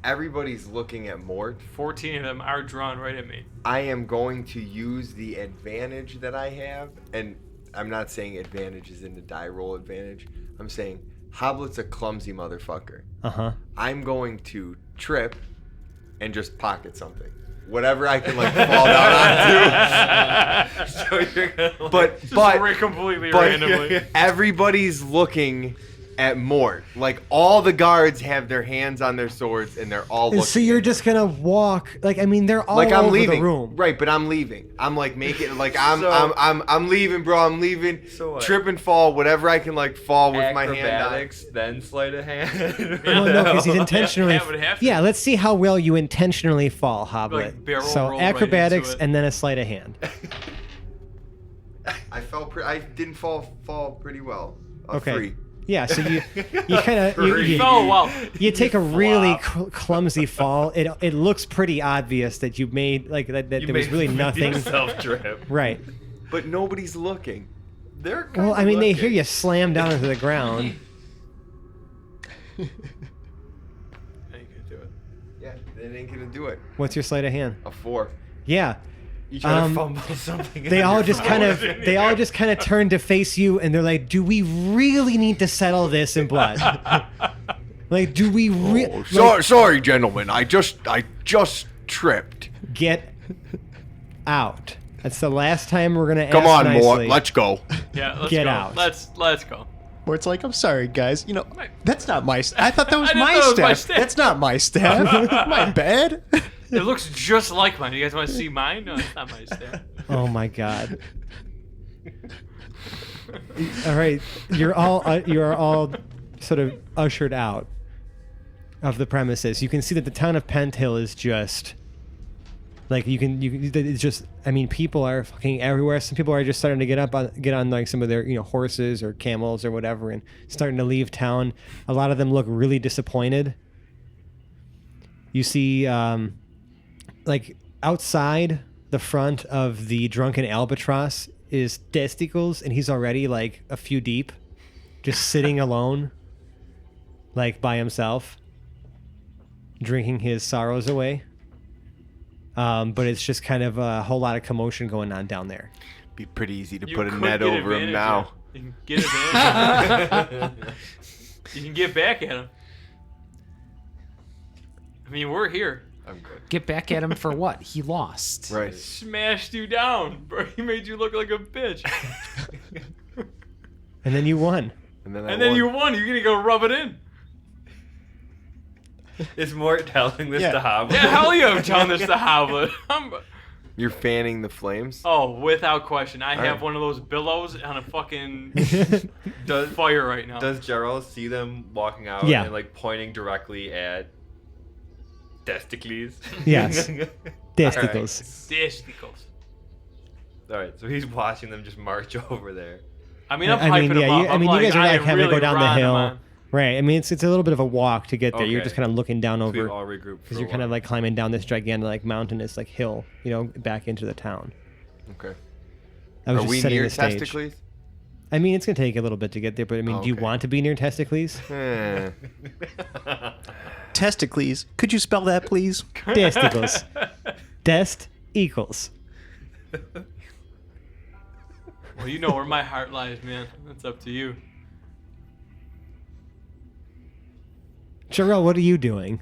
everybody's looking at Mort, 14 of them are drawn right at me. I am going to use the advantage that I have, and I'm not saying advantage is in the die roll advantage. I'm saying Hoblet's a clumsy motherfucker. Uh-huh. I'm going to trip and just pocket something. Whatever I can like fall down onto. So you're gonna. But Completely but randomly. everybody's looking at Mort. Like all the guards have their hands on their swords and they're all looking. So you're just gonna walk like they're all like I'm over leaving, the room. right? But I'm leaving. I'm like making like I'm So- leaving, bro. I'm leaving. So what? Trip and fall, whatever I can like fall with my hand on. Acrobatics, then sleight of hand. Well, no, because he's intentionally. That would have to. Yeah, let's see how well you intentionally fall, Hoblet. Like barrel so roll right acrobatics into it. and then a sleight of hand. I didn't fall pretty well. A Okay. 3. Yeah, so you kind of you Oh, wow. you take a really clumsy fall. It looks pretty obvious that you made like that there was really nothing. Self trip. Right. But nobody's looking. They're Well, I mean, they hear you slam down into the ground. I ain't gonna do it. Yeah, they ain't gonna do it. What's your sleight of hand? A 4. Yeah. You try Um, to fumble something. They all just kind of turn to face you, and they're like, "Do we really need to settle this in blood?" Like, do we really Sorry, gentlemen. I just tripped. get out? That's the last time we're gonna Come ask on, nicely. Mort. Let's go. Yeah, let's Get go. out. Let's go. Where it's like, I'm sorry, guys. You know, that's not my. I thought that was I didn't my know it was my staff. staff. That's not my staff. My bad. It looks just like mine. You guys want to see mine? No, it's not my staff. Oh my god. All right, you are all sort of ushered out of the premises. You can see that the town of Penthill is just like it's just. I mean, people are fucking everywhere. Some people are just starting to get on like some of their horses or camels or whatever, and starting to leave town. A lot of them look really disappointed. You see, like outside the front of the drunken albatross is Testicles, and he's already like a few deep, just sitting alone, like by himself, drinking his sorrows away. But it's just kind of a whole lot of commotion going on down there. Be pretty easy to You put a could net get over him advantage now. of- You can get advantage. You can get back at him. I mean, we're here. I'm good. Get back at him for what? He lost. Right. Smashed you down, bro. He made you look like a bitch. And then you won. And then, And then you won. You're gonna go rub it in. Is Mort telling this Yeah. to Hobble? Yeah, hell yeah, I'm telling this to Howard. You're fanning the flames. Oh, without question. I have right. one of those billows on a fucking Does fire right now. Does Gerald see them walking out Yeah. and like pointing directly at Testicles? Yes. All Testicles. Testicles. right, so he's watching them just march over there. I mean, I'm hyping him up. I'm you like, guys are I like am having to really go down the riding him hill. on. Right. I mean, it's a little bit of a walk to get there. You're Okay. just kind of looking down So we over all regroup because you're kind of like climbing down this gigantic like mountainous like hill, back into the town. Okay. I was Are just we setting near the stage. Testicles? I mean, it's gonna take a little bit to get there, but I mean, do you Okay. want to be near Testicles? Eh. Testicles. Could you spell that, please? Testicles. Dest equals. Well, you know where my heart lies, man. That's up to you. Jarrell, what are you doing?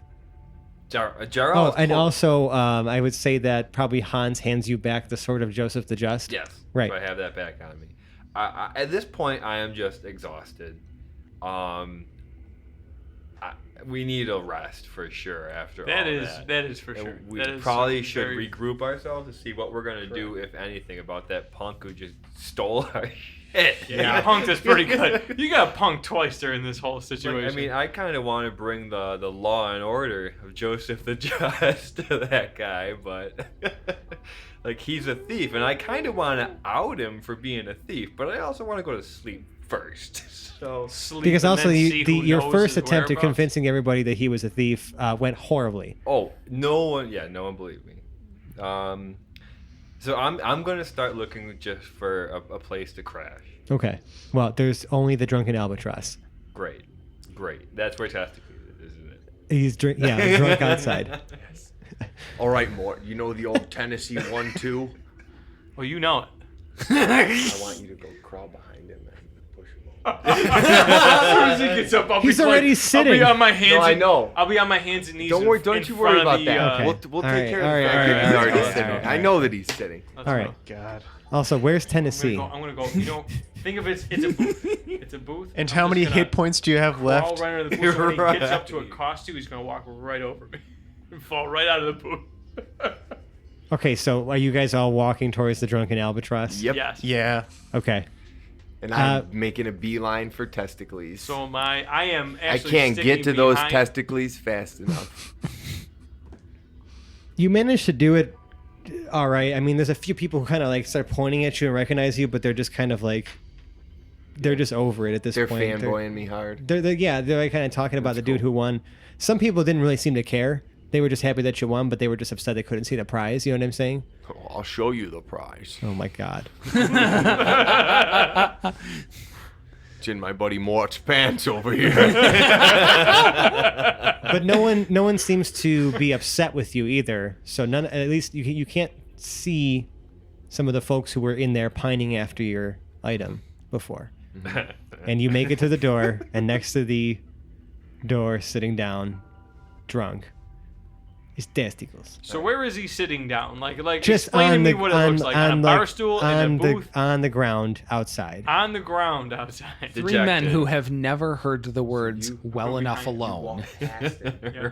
Gerald. Oh, and also, I would say that probably Hans hands you back the sword of Joseph the Just. Yes. Right. So I have that back on me. At this point, I am just exhausted. We need a rest for sure after all That that. is for And sure. we That is probably some should very- regroup ourselves to see what we're gonna do, if anything, about that punk who just stole our shit. Yeah, you punked us pretty good. You got punked twice during this whole Like, situation. I mean, I kind of want to bring the law and order of Joseph the Just to that guy, but like he's a thief, and I kind of want to out him for being a thief, but I also want to go to sleep first. So Sleep Because and also, then see who your knows first his attempt at whereabouts. convincing everybody that he was a thief went horribly. no one believed me. So I'm gonna start looking just for a place to crash. Okay. Well, there's only the drunken albatross. Great. That's where Testicles is, isn't it? He's drunk outside. All right, Mort. You know the old Tennessee 1-2? Well, you know it. I want you to go crawl behind him and push him over. As soon as he gets up, He's already sitting. I'll be on my hands. No, I know. I'll be on my hands and knees. Don't worry. in Don't you front worry of about the, that. Okay. We'll All take right, care all of the right, fact all that right, he's all already right, sitting. all right. I know that he's sitting. Let's All go. right. God. Also, where's Tennessee? I'm gonna go. You know, think of it. It's a booth. It's a booth. And I'm how just many gonna hit points do you have crawl left? right under the booth. So when You're he gets up to a right. costume, he's gonna walk right over me and fall right out of the booth. Okay, so are you guys all walking towards the drunken albatross? Yep. Yes. Yeah. Okay. And I'm making a beeline for Testicles. So am I. I am I actually. can't sticking get to those behind- testicles fast enough. You managed to do it all right. I mean, there's a few people who kind of like start pointing at you and recognize you, but they're just kind of like, they're just over it at this They're point. fanboying me hard. They're like kind of talking about the dude who won. Some people didn't really seem to care. They were just happy that you won, but they were just upset they couldn't see the prize. You know what I'm saying? Oh, I'll show you the prize. Oh my god. It's in my buddy Mort's pants over here. But no one seems to be upset with you either. So none. At least you can't see some of the folks who were in there pining after your item before. And you make it to the door, and next to the door, sitting down, drunk. His testicles. So where is he sitting down? Like Just explain to on me the what it looks like. On a bar stool in a booth. on the ground outside. On the ground outside. Three men Dejected. who have never heard the words "well enough alone." Yeah. And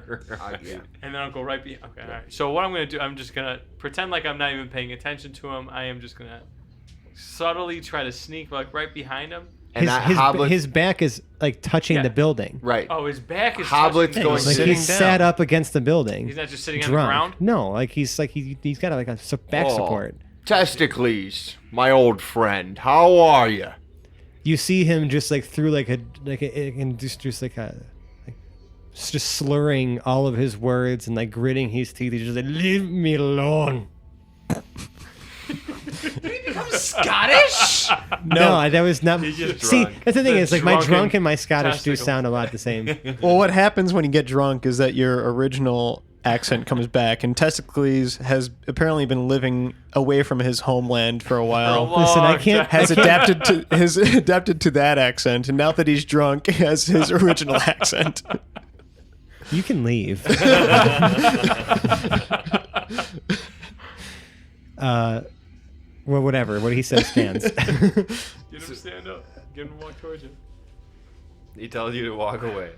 then I'll go right behind. Okay, all right. So what I'm going to do, I'm just going to pretend like I'm not even paying attention to him. I am just going to subtly try to sneak like right behind him. And His back is like touching Yeah. the building. right. Oh, his back is Hoblet's touching going the Like sitting he's down. sat up against the building. He's not just sitting on drunk. the ground? No, like he's got like a back Oh. support. Testicles, my old friend. How are you? You see him just like through like a and just like just slurring all of his words and like gritting his teeth. He's just like, leave me alone. Scottish? No, that was not. He's just See, drunk. that's the thing The is like my drunken drunk and my Scottish do testicle. sound a lot the same. Well, what happens when you get drunk is that your original accent comes back, and Testicles has apparently been living away from his homeland for a while. Listen, I Long can't- time. Has adapted to that accent, and now that he's drunk, he has his original accent. You can leave. Well, whatever. What he says stands. Get him to stand up. Get him to walk towards you. He tells you to walk away.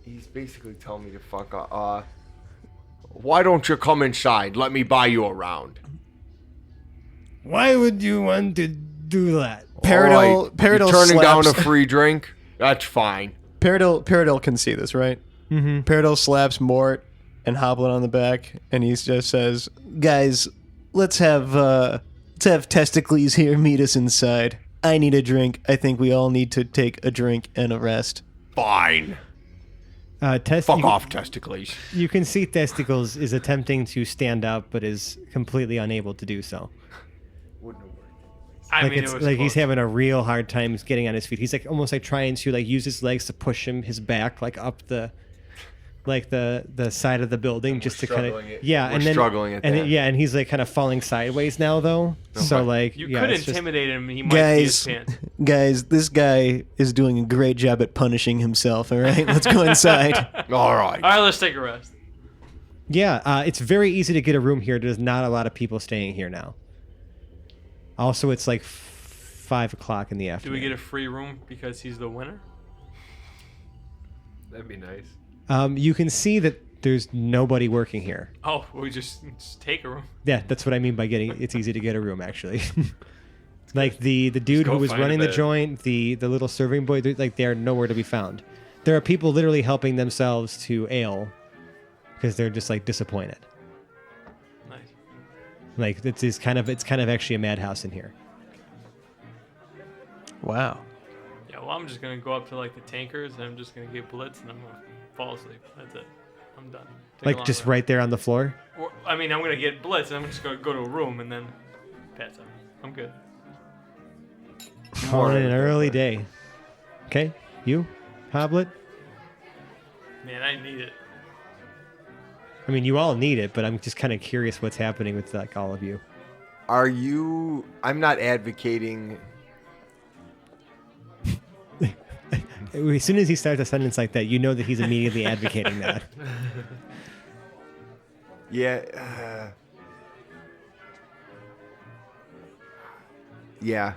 He's basically telling me to fuck off. Why don't you come inside? Let me buy you around. Why would you want to do that? Peridot you turning down a slaps- free drink? That's fine. Peridot can see this, right? Mm-hmm. Peridot slaps Mort and Hoblet on the back, and he just says, "Guys, let's have Testicles here meet us inside. I need a drink. I think we all need to take a drink and a rest." Fine. Fuck off, Testicles. You can see Testicles is attempting to stand up, but is completely unable to do so. I Like mean, it's it was like he's close. having a real hard time getting on his feet. He's like almost like trying to like use his legs to push his back like up the side of the building just to kind of struggling yeah, we're and then struggling at and that. yeah, and he's like kind of falling sideways now though. So like You yeah, could it's just- intimidate him. He might be his pants. Guys, this guy is doing a great job at punishing himself. All right, let's go inside. All right. All right, let's take a rest. Yeah, it's very easy to get a room here. There's not a lot of people staying here now. Also, it's like 5 o'clock in the Do afternoon. we get a free room because he's the winner? That'd be nice. You can see that there's nobody working here. Oh, we just take a room. Yeah, that's what I mean by getting. It's easy to get a room actually. Like the dude go who was find a running the bed. joint, the little serving boy, they're nowhere to be found. There are people literally helping themselves to ale because they're just like disappointed. Nice. Like it's kind of actually a madhouse in here. Wow. Yeah, well, I'm just gonna go up to like the tankers and I'm just gonna get blitz and I'm gonna fall asleep. That's it. I'm done. Take a Like long just rest. right there on the floor. Or, I mean, I'm gonna get blitz and I'm just gonna go to a room and then pass out. I'm good. Calling it an early day. Okay, you, Hoblet. Man, I need it. I mean, you all need it, but I'm just kind of curious what's happening with like all of you. Are you... I'm not advocating... As soon as he starts a sentence like that, you know that he's immediately advocating that. Yeah. Yeah.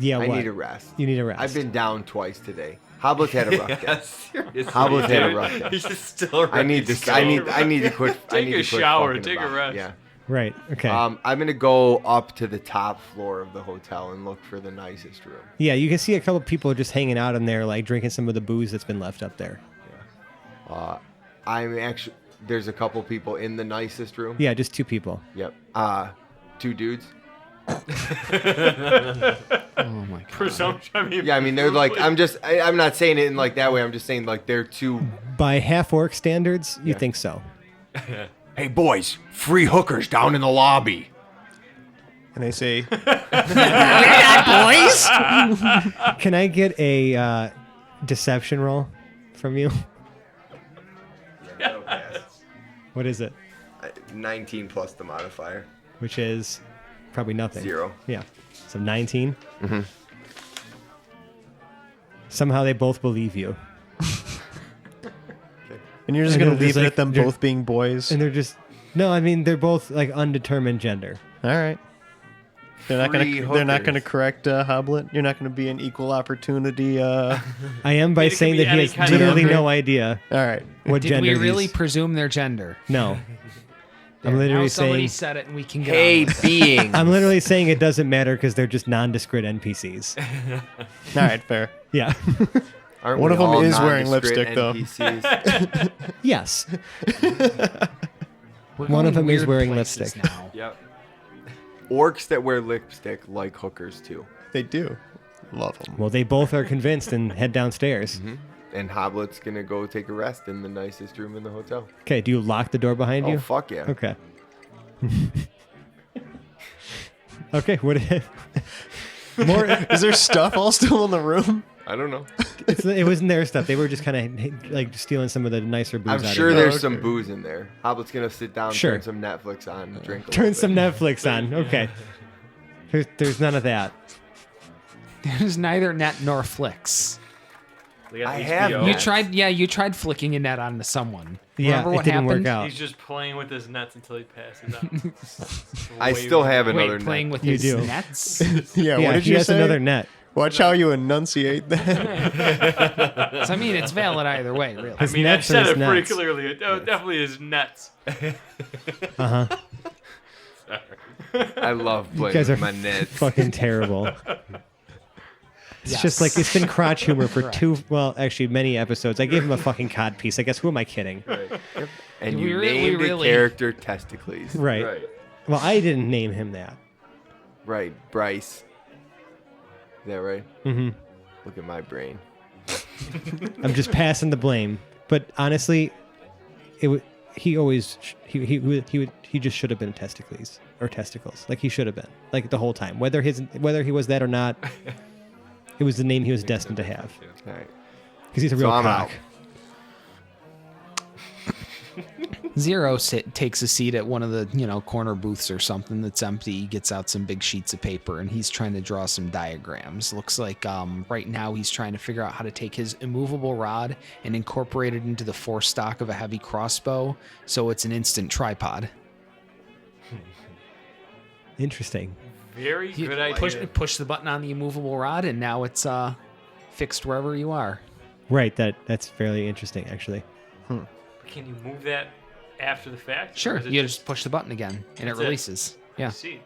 Yeah, I what? need a rest. You need a rest. I've been down twice today. Hoblet had a rough day. Yeah, seriously. Hoblet had a dude. rough day. He's just still ready I need to. go. I need to quit. I Take need a to quit shower, fucking take a about. rest. Yeah. Right. Okay. I'm gonna go up to the top floor of the hotel and look for the nicest room. Yeah, you can see a couple people just hanging out in there, like drinking some of the booze that's been left up there. I'm actually. There's a couple people in the nicest room. Yeah, just 2 people. Yep. 2 dudes. Oh my god. Presumption. I mean, Yeah, I mean they're like. I'm not saying it in like that way. I'm just saying like they're 2. By half orc standards, you think so. Hey boys, free hookers down in the lobby. And I say, Can I get a deception roll from you? What is it? 19 plus the modifier. Which is probably nothing. 0. Yeah. So 19. Mm-hmm. Somehow they both believe you. And you're just And gonna they're leave just it like- at them they're- both being boys. And they're just no. I mean, they're both like undetermined gender. All right. They're not Free gonna. They're not hookers. gonna correct Hoblet. You're not gonna be an equal opportunity. I am by It could saying be that he any has kind of literally gender. no idea All right. what Did gender we really these- presume their gender? No. There, I'm literally now somebody saying. said it, and we can get Hey, on with it. being. I'm literally saying it doesn't matter because they're just nondescript NPCs. All right. Fair. Yeah. Aren't One we of them all is wearing nondescript lipstick, though. NPCs? Yes. We're One of going them is weird wearing places lipstick. now. Yep. Orcs that wear lipstick like hookers too. They do. Love them. Well, they both are convinced and head downstairs. And Hoblet's gonna go take a rest in the nicest room in the hotel. Okay. Do you lock the door behind Oh you? fuck yeah! Okay. Okay. What? More. Is there stuff all still in the room? I don't know. It wasn't their stuff. They were just kind of like stealing some of the nicer booze. I'm out sure of there's it. some booze in there. Hoblet's gonna sit down, Sure. turn some Netflix on, drink. A Turn little some bit. Netflix on. Okay. There's none of that. There's neither net nor flicks. We got I HBO. have You Nets. you tried flicking a net onto someone. Yeah, Remember what it didn't happened? work out. He's just playing with his nets until he passes out. I still have Wait, another playing net. with You his do. nets? Yeah. Yeah, What did he you has say? another net. Watch how you enunciate that. So, I mean, it's valid either way, really. I mean, I nets are said his it pretty nets. clearly. It definitely is nets. Uh huh. I love You playing guys are with my nets. fucking terrible. It's Yes. just like it's been crotch humor for actually many episodes. I gave him a fucking cod piece. I guess who am I kidding? And We you really- named we a really- character Testicles. Right. Right. Well, I didn't name him that. Right, Bryce. Is that right? Mm-hmm. Look at my brain. I'm just passing the blame. But honestly, he just should have been testicles or testicles. Like he should have been. Like the whole time. Whether he was that or not, it was the name he was destined to have. All right. Because he's a So real I'm cock. out. Zero takes a seat at one of the corner booths or something that's empty. He gets out some big sheets of paper and he's trying to draw some diagrams. Looks like right now he's trying to figure out how to take his immovable rod and incorporate it into the forestock of a heavy crossbow, so it's an instant tripod. Interesting. Very You good idea. push the button on the immovable rod and now it's fixed wherever you are. Right. That's fairly interesting, actually. Can you move that after the fact? Or Sure, is it you just push the button again and it That's it. releases. Yeah. See.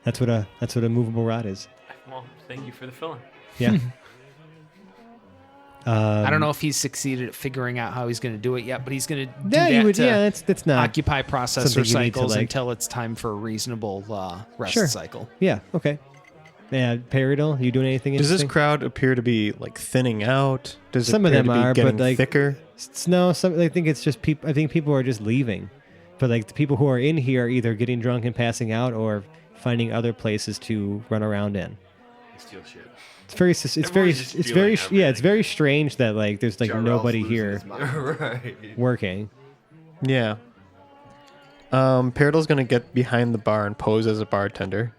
That's what a movable rod is. Well, thank you for the filling. Yeah. I don't know if he's succeeded at figuring out how he's going to do it yet, but he's going to do Yeah, that you would. to Yeah, that's not. occupy processor something you need to, cycles like- until it's time for a reasonable rest Sure. cycle. Yeah. Okay. Yeah, Peridot, you doing anything Does this interesting? crowd appear to be like thinning out? Does Some it of appear them to be are, but, getting like- thicker? No, I think it's just people. I think people are just leaving, but like the people who are in here are either getting drunk and passing out or finding other places to run around in. Steal shit. It's very. Everyone's just It's very. stealing Yeah, it's very strange that like there's like Jarrell's nobody losing here his mind. Right. working. Yeah. Peridot's gonna get behind the bar and pose as a bartender.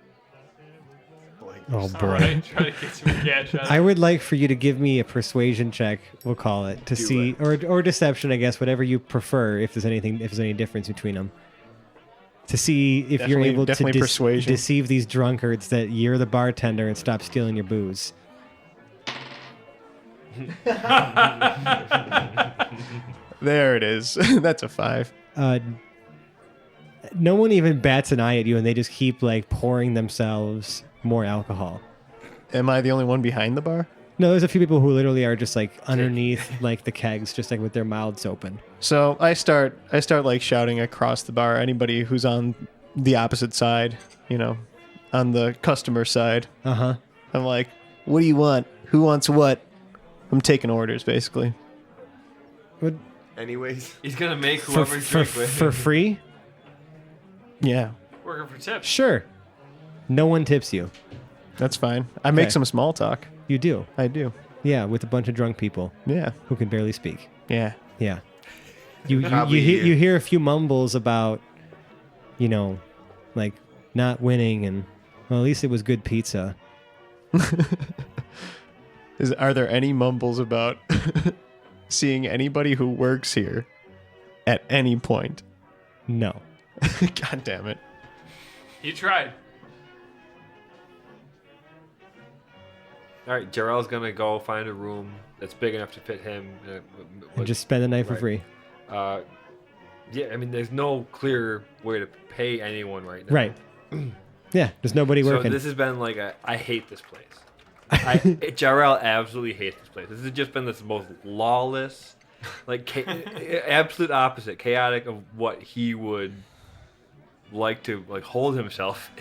Oh All boy. right, try to get some cash out. I would like for you to give me a persuasion check, we'll call it, to see, or deception, I guess, whatever you prefer. If there's any difference between them, to see if you're Definitely- able to definitely persuasion. deceive these drunkards that you're the bartender and stop stealing your booze. There it is. That's a 5. No one even bats an eye at you, and they just keep like pouring themselves more alcohol. Am I the only one behind the bar? No, there's a few people who literally are just like underneath like the kegs, just like with their mouths open. So I start like shouting across the bar. Anybody who's on the opposite side, on the customer side. Uh huh. I'm like, what do you want? Who wants what? I'm taking orders, basically. What Anyways, He's gonna make for whoever's drink with. for free? Yeah, Working for tips. Sure. No one tips you. that's fine. I make Okay. some small talk. You do. I do. Yeah, with a bunch of drunk people Yeah, who can barely speak. yeah. Yeah. You Probably you hear a few mumbles about, like not winning and well, at least it was good pizza. Are there any mumbles about seeing anybody who works here at any point. No. God damn it. You tried. All right, Jarrell's gonna go find a room that's big enough to fit him. And just spend the night for Right. free. Yeah, I mean, there's no clear way to pay anyone right now. Right. Yeah, there's nobody So working. this has been like I hate this place. Jarrell absolutely hates this place. This has just been this most lawless, like absolute opposite, chaotic of what he would like to like hold himself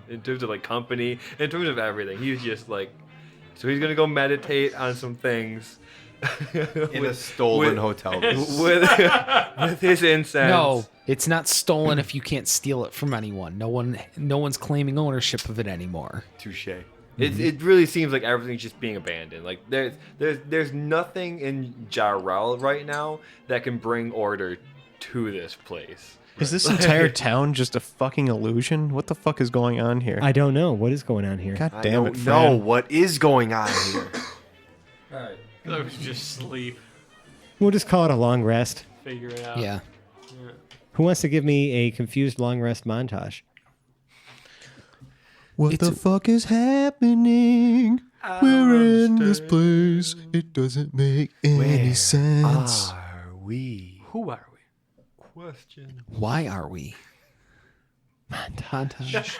in terms of like company, in terms of everything. He's just like, so he's gonna go meditate on some things In a stolen hotel room. with his incense. No, it's not stolen if you can't steal it from anyone. No one's claiming ownership of it anymore. Touche. It really seems like everything's just being abandoned. Like there's nothing in Jarrell right now that can bring order to this place. Is this entire town just a fucking illusion? What the fuck is going on here? I don't know. What is going on here? God I damn it, don't Fran. know what is going on here. All right. I was just sleep. We'll just call it a long rest. Figure it out. Yeah. Who wants to give me a confused long rest montage? What the fuck is happening? We're in this place. It doesn't make any sense. Are we? Who are we? Question. Why are we? Montage.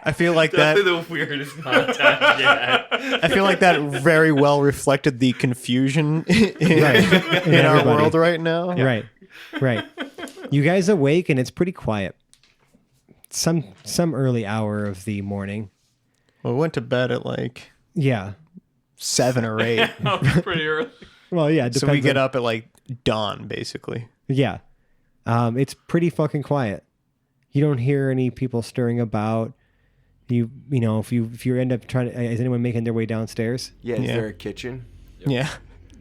I feel like that. Definitely the weirdest montage yet. I feel like that very well reflected the confusion in our everybody. world right now. Right. You guys awake and it's pretty quiet. Some early hour of the morning. Well, we went to bed at like Yeah. 7 or 8. Oh, pretty early. Well, yeah. It So we depends get on- up at like dawn, basically. Yeah. It's pretty fucking quiet. You don't hear any people stirring about. You know, if you end up trying to, is anyone making their way downstairs? Yeah, is Yeah. there a kitchen? Yeah.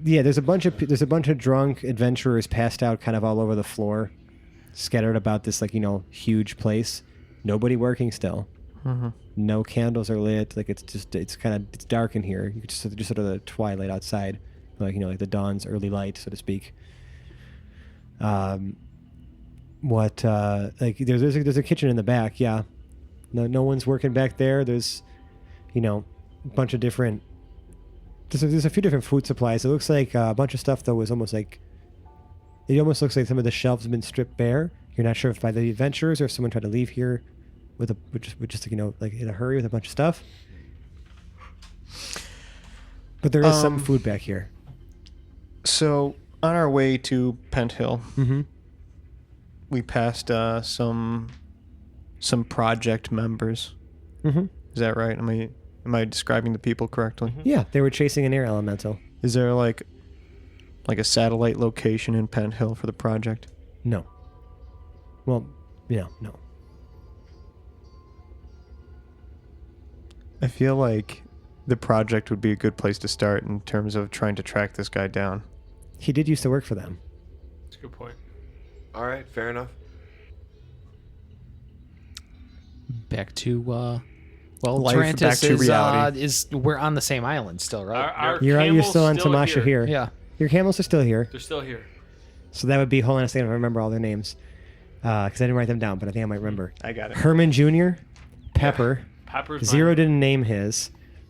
Yeah, there's a bunch of drunk adventurers passed out kind of all over the floor, scattered about this like, huge place. Nobody working still. Mm-hmm. No candles are lit. Like it's dark in here. You could just sort of the twilight outside, like like the dawn's early light, so to speak. Like there's a kitchen in the back. Yeah, no one's working back there. There's, a bunch of different. There's a few different food supplies. It looks like a bunch of stuff though was almost like. It almost looks like some of the shelves have been stripped bare. You're not sure if by the adventurers or if someone tried to leave here with just like in a hurry with a bunch of stuff. But there is some food back here. So on our way to Penthill, Mm-hmm. we passed some project members. Mm-hmm. Is that right? Am I describing the people correctly? Yeah, they were chasing an air elemental. Is there like a satellite location in Penthill for the project? No. Well, yeah, no. I feel like the project would be a good place to start in terms of trying to track this guy down. He did used to work for them. That's a good point. All right, fair enough. Back to Life, Tarantus back to is, reality. we're on the same island still, right? Our You're camels still on Tamasha here. Yeah. Your camels are still here. They're still here. So that would be, hold on a second, if I remember all their names. Because I didn't write them down, but I think I might remember. I got it. Herman Jr., Pepper, Pepper's Zero mine. didn't name his,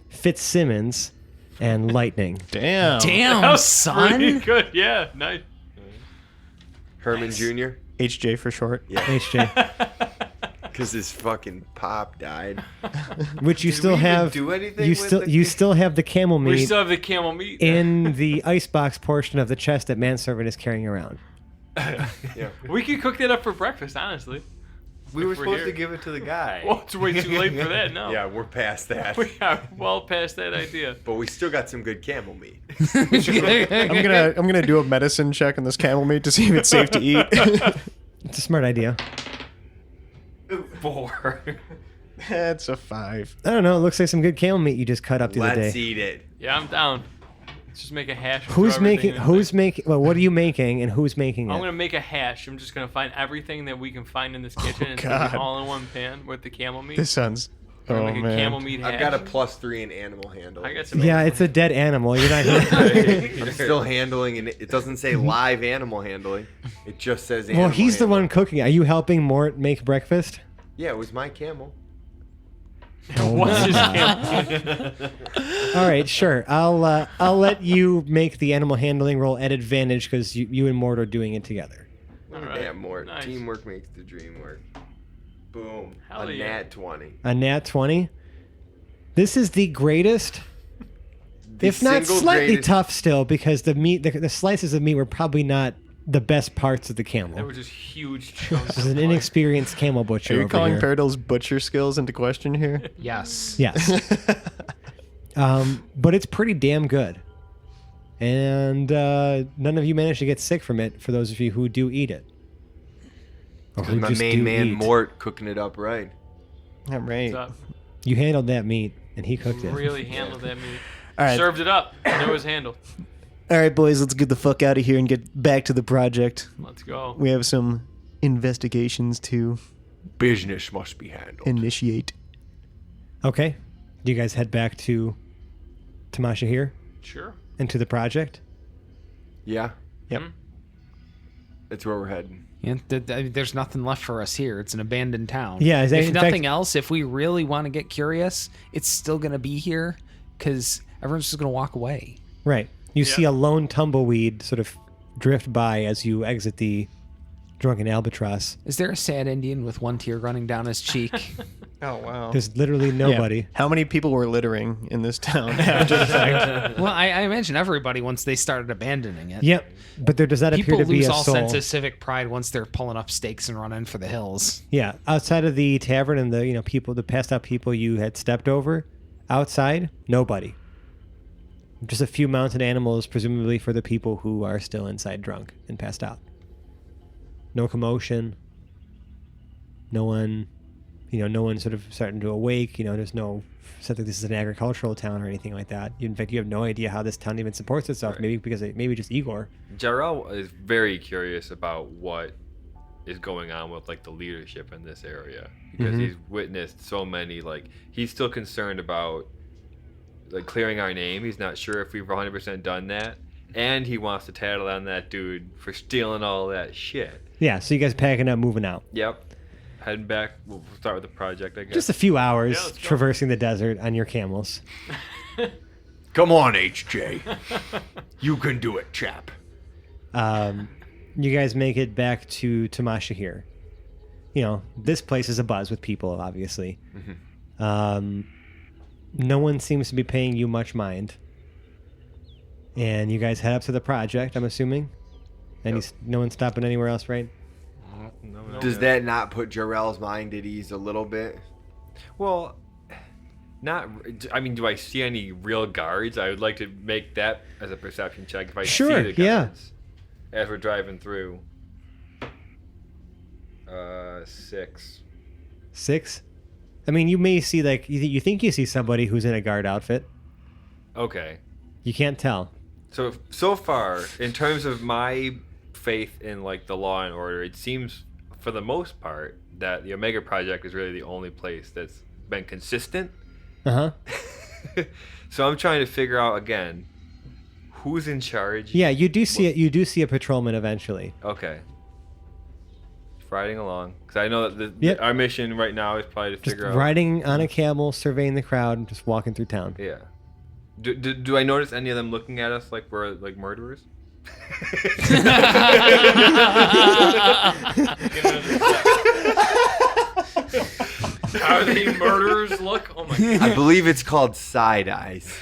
Fitzsimmons, and Lightning. Damn. That Damn, was pretty son. good. Yeah, nice. Herman Jr. HJ for short. Yeah, HJ. because his fucking pop died. Which you Did still we even have. do anything You with still the- you still have the camel We meat still have the camel meat. in the icebox portion of the chest that Manservant is carrying around. Yeah. We could cook that up for breakfast, honestly. We were If we're supposed here. to give it to the guy. Well, it's way too late for that now. Yeah, we're past that. We are well past that idea. But we still got some good camel meat. I'm gonna do a medicine check on this camel meat to see if it's safe to eat. It's a smart idea. 4. That's a 5. I don't know. It looks like some good camel meat you just cut up the other Let's day. eat it. Yeah, I'm down. Let's just make a hash. and Who's throw everything making? in Who's making? Well, what are you making, and who's making I'm it? gonna make a hash. I'm just gonna find everything that we can find in this kitchen and stick God. it all in one pan with the camel meat. This sounds Or Oh, like a man. camel meat hash. I've got a +3 in animal handling. I got some. Yeah, it's a dead animal. You're not. I'm still handling, and it doesn't say live animal handling. It just says animal Well, he's the handling. one cooking. Are you helping Mort make breakfast? Yeah, it was my camel. What's his camel? All right, sure. I'll let you make the animal handling roll at advantage because you and Mort are doing it together. All right. Yeah, more Nice. teamwork makes the dream work. Boom. Hell a yeah. nat 20. A nat 20. This is the greatest, The if not single slightly greatest- tough still, because the meat, the slices of meat were probably not the best parts of the They camel. were just huge chunks. This is an of inexperienced camel butcher. Are you over calling here. Paradol's butcher skills into question here? Yes. Yes. But it's pretty damn good. And none of you managed to get sick from it, for those of you who do eat it. Or who My just main do man, eat. Mort, cooking it up right. All right. What's up? You handled that meat, and he cooked it. Really handled that meat. All right. Served it up. And it was handled. All right, boys, let's get the fuck out of here and get back to the project. Let's go. We have some investigations to Business must be handled. initiate. Okay. Do you guys head back to Tamasha here Sure. and to the project? Yeah, Yep. that's where we're heading. Yeah, there's nothing left for us here. It's an abandoned town. Yeah, is that- if in nothing fact- else, if we really want to get curious, it's still going to be here because everyone's just going to walk away. Right. You Yeah. see a lone tumbleweed sort of drift by as you exit the Drunken Albatross. Is there a sad Indian with one tear running down his cheek? Oh, wow. There's literally nobody. How many people were littering in this town? Well, I imagine everybody once they started abandoning it. Yep. But there does not People appear to be lose a all soul. sense of civic pride once they're pulling up stakes and running for the hills. Yeah, outside of the tavern and the people, the passed out people you had stepped over, outside nobody. Just a few mounted animals, presumably for the people who are still inside drunk and passed out. No commotion. No one, no one sort of starting to awake. There's no sense like this is an agricultural town or anything like that. In fact, you have no idea how this town even supports itself. Right. Maybe just Igor. Jarrell is very curious about what is going on with like the leadership in this area because he's witnessed so many. Like he's still concerned about like clearing our name. He's not sure if we've 100% done that, and he wants to tattle on that dude for stealing all that shit. Yeah, so you guys packing up, moving out. Yep. Heading back. We'll start with the project, I guess. Just a few hours let's go. traversing the desert on your camels. Come on, HJ. You can do it, chap. You guys make it back to Tamasha here. This place is abuzz with people, obviously. No one seems to be paying you much mind. And you guys head up to the project, I'm assuming. And no one's stopping anywhere else, right? No. Does that not put Jarrell's mind at ease a little bit? Well, not. I mean, do I see any real guards? I would like to make that as a perception check if I Sure, see the yeah. guards as we're driving through. 6. 6? I mean, you may see, you think you see somebody who's in a guard outfit. Okay. You can't tell. So far, in terms of my faith in like the law and order, it seems for the most part that the Omega Project is really the only place that's been consistent. Uh-huh. So I'm trying to figure out again who's in charge. Yeah, you do see it. You do see a patrolman eventually. Okay. Riding along because I know that Yep. our mission right now is probably to Just figure out. riding on a camel, surveying the crowd, and just walking through town. Yeah. Do I notice any of them looking at us like we're like murderers? How they murderers look? Oh my god. I believe it's called side eyes.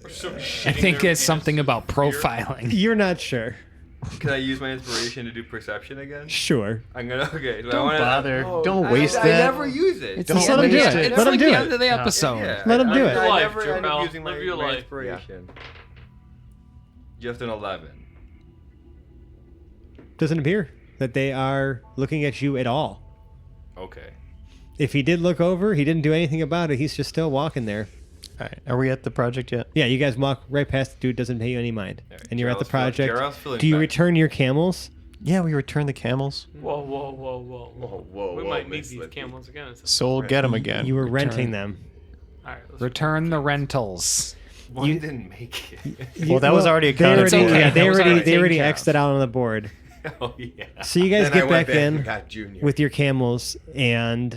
We're so I shitting think their it's something pants about with fear. profiling. You're not sure. Can I use my inspiration to do perception again? Sure. I'm gonna. Okay. Do I Don't wanna, bother. Oh, Don't waste I that. never use it. It's Don't the let end him of do the- it. It's Let him like do the it. end of the episode. Yeah, Let him do it. I Life, never end Jarrell. up using Live my, your my life. inspiration. Just an 11. Doesn't appear that they are looking at you at all. Okay. If he did look over, he didn't do anything about it. He's just still walking there. All right. Are we at the project yet? Yeah, you guys walk right past the dude, doesn't pay you any mind. Yeah, And you're at the Jarrell's feeling- project. Jarrell's feeling Do you bad. return your camels? Yeah, we returned the camels. Whoa. Whoa, We whoa, might need Miss these Lippy. camels again. At some So we'll get them again. You were renting them. All right, let's Return the rentals. One didn't make it. Well, that was already They accounted already, okay. yeah, That was already they already taken care X'd it out on the board. Oh yeah. So you guys Then I get went back and in got Junior. with your camels, and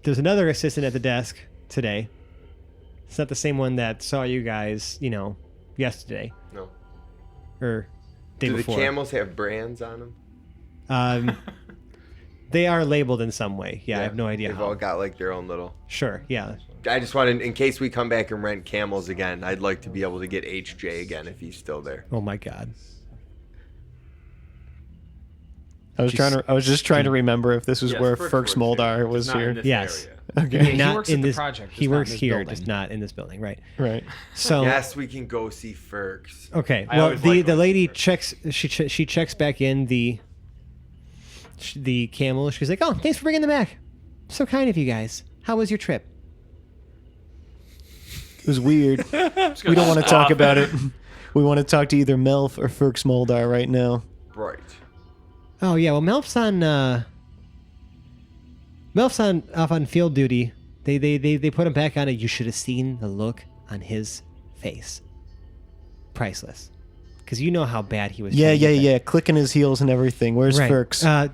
there's another assistant at the desk today. It's not the same one that saw you guys, yesterday No. or day Do the before. camels have brands on them? They are labeled in some way. Yeah, I have no idea They've how. all got like their own little. Sure, yeah. I just wanted, in case we come back and rent camels again, I'd like to be able to get HJ again if he's still there. Oh my God. I was just trying to remember if this was Yes, where Ferks Ferks works here. Moldar was Not in here. this Yes. area. Okay. he Not works in at the this project, He just not in works this here, building. just not in this building, right? Right. So Yes, we can go see Ferks. okay. I Well, always like the when lady it's checks. She checks back in the camel. She's like, "Oh, thanks for bringing them back. So kind of you guys. How was your trip?" It was weird. We don't want to talk about it. We want to talk to either Melf or Ferks Moldar right now. Right. Oh yeah. Well, Melf's off on field duty. They put him back on it. You should have seen the look on his face. Priceless. Because you know how bad he was. Yeah, trying to get that. Clicking his heels and everything. Where's Right. Ferks? Well,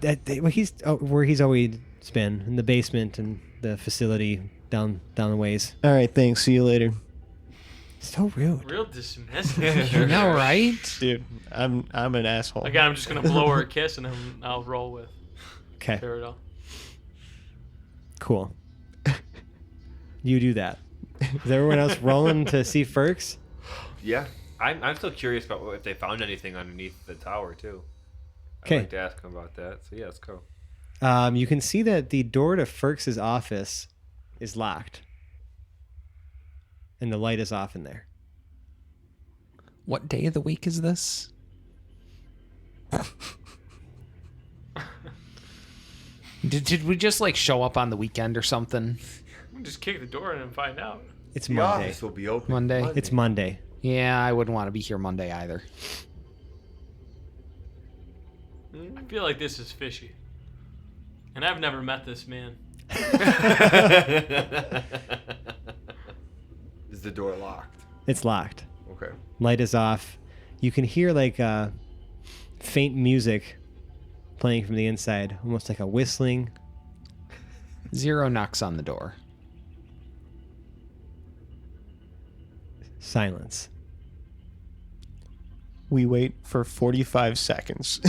he's where he's always been, in the basement and the facility down the ways. All right, thanks. See you later. So rude. Real dismissive. You know, right? Dude, I'm an asshole. Again, I'm just gonna blow her a kiss and then I'll roll with Okay, Peridot. cool. You do that. Is everyone else rolling to see Ferks? Yeah. I'm still curious about if they found anything underneath the tower too. Okay. I'd like to ask them about that. So yeah, let's go. You can see that the door to Ferks' office is locked, and the light is off in there. What day of the week is this? Did we just like show up on the weekend or something? We'll just kick the door in and find out. It's The Monday. office will be open. Monday? It's Monday. Yeah, I wouldn't want to be here Monday either. I feel like this is fishy. And I've never met this man. Is the door locked? It's locked. Okay. Light is off. You can hear like faint music playing from the inside, almost like a whistling. Zero knocks on the door. Silence. We wait for 45 seconds.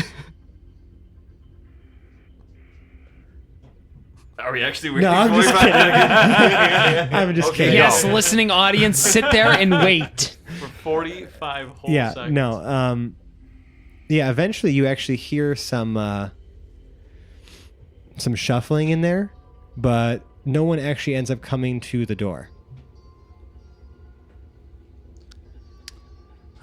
Are we actually waiting? No, I'm just 45 kidding. seconds? I'm just Okay, kidding. go. Yes, listening audience, sit there and wait. For 45 whole Yeah, seconds. no. Yeah, eventually you actually hear some shuffling in there, but no one actually ends up coming to the door.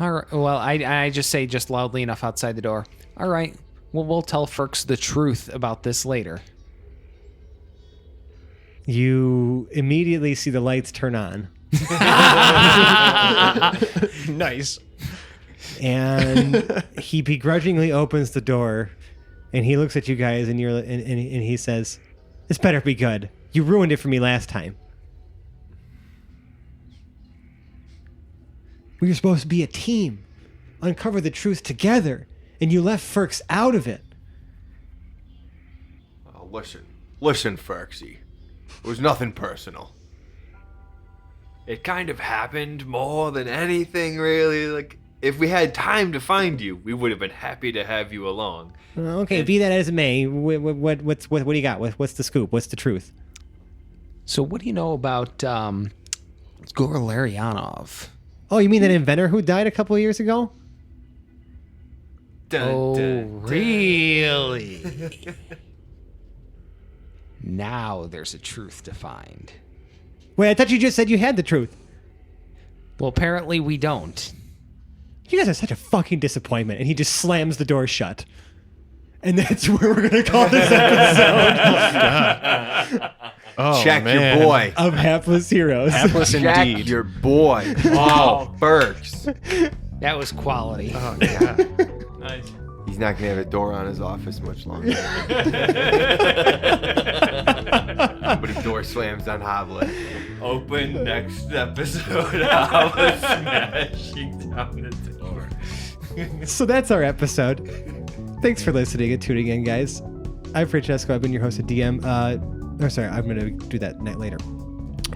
All right. Well, I just say just loudly enough outside the door. All right. Well, we'll tell Ferks the truth about this later. You immediately see the lights turn on, Nice. and he begrudgingly opens the door, and he looks at you guys, and and he says, "This better be good. You ruined it for me last time. We were supposed to be a team, uncover the truth together, and you left Ferks out of it." Oh, listen, Ferksy. It was nothing personal. It kind of happened more than anything, really. Like, if we had time to find you, we would have been happy to have you along. Okay, be that as it may, what do you got? What's the scoop? What's the truth? So, what do you know about Igor Larionov? Oh, you mean that inventor who died a couple of years ago? Dun, Oh, dun, dun. really? Now there's a truth to find. Wait, I thought you just said you had the truth. Well, apparently we don't. You guys are such a fucking disappointment. And he just slams the door shut. And that's where we're going to call this episode Oh, Check man. your boy. of Hapless Heroes. Hapless Check indeed. your boy. Oh, Ferks. That was quality. Oh, God. Nice. He He's not gonna have a door on his office much longer. Somebody door slams on Hoblet. Open next episode. Hoblet smashing down the door. So that's our episode. Thanks for listening and tuning in, guys. I'm Francesco. I've been your host at DM. I'm going to do that later.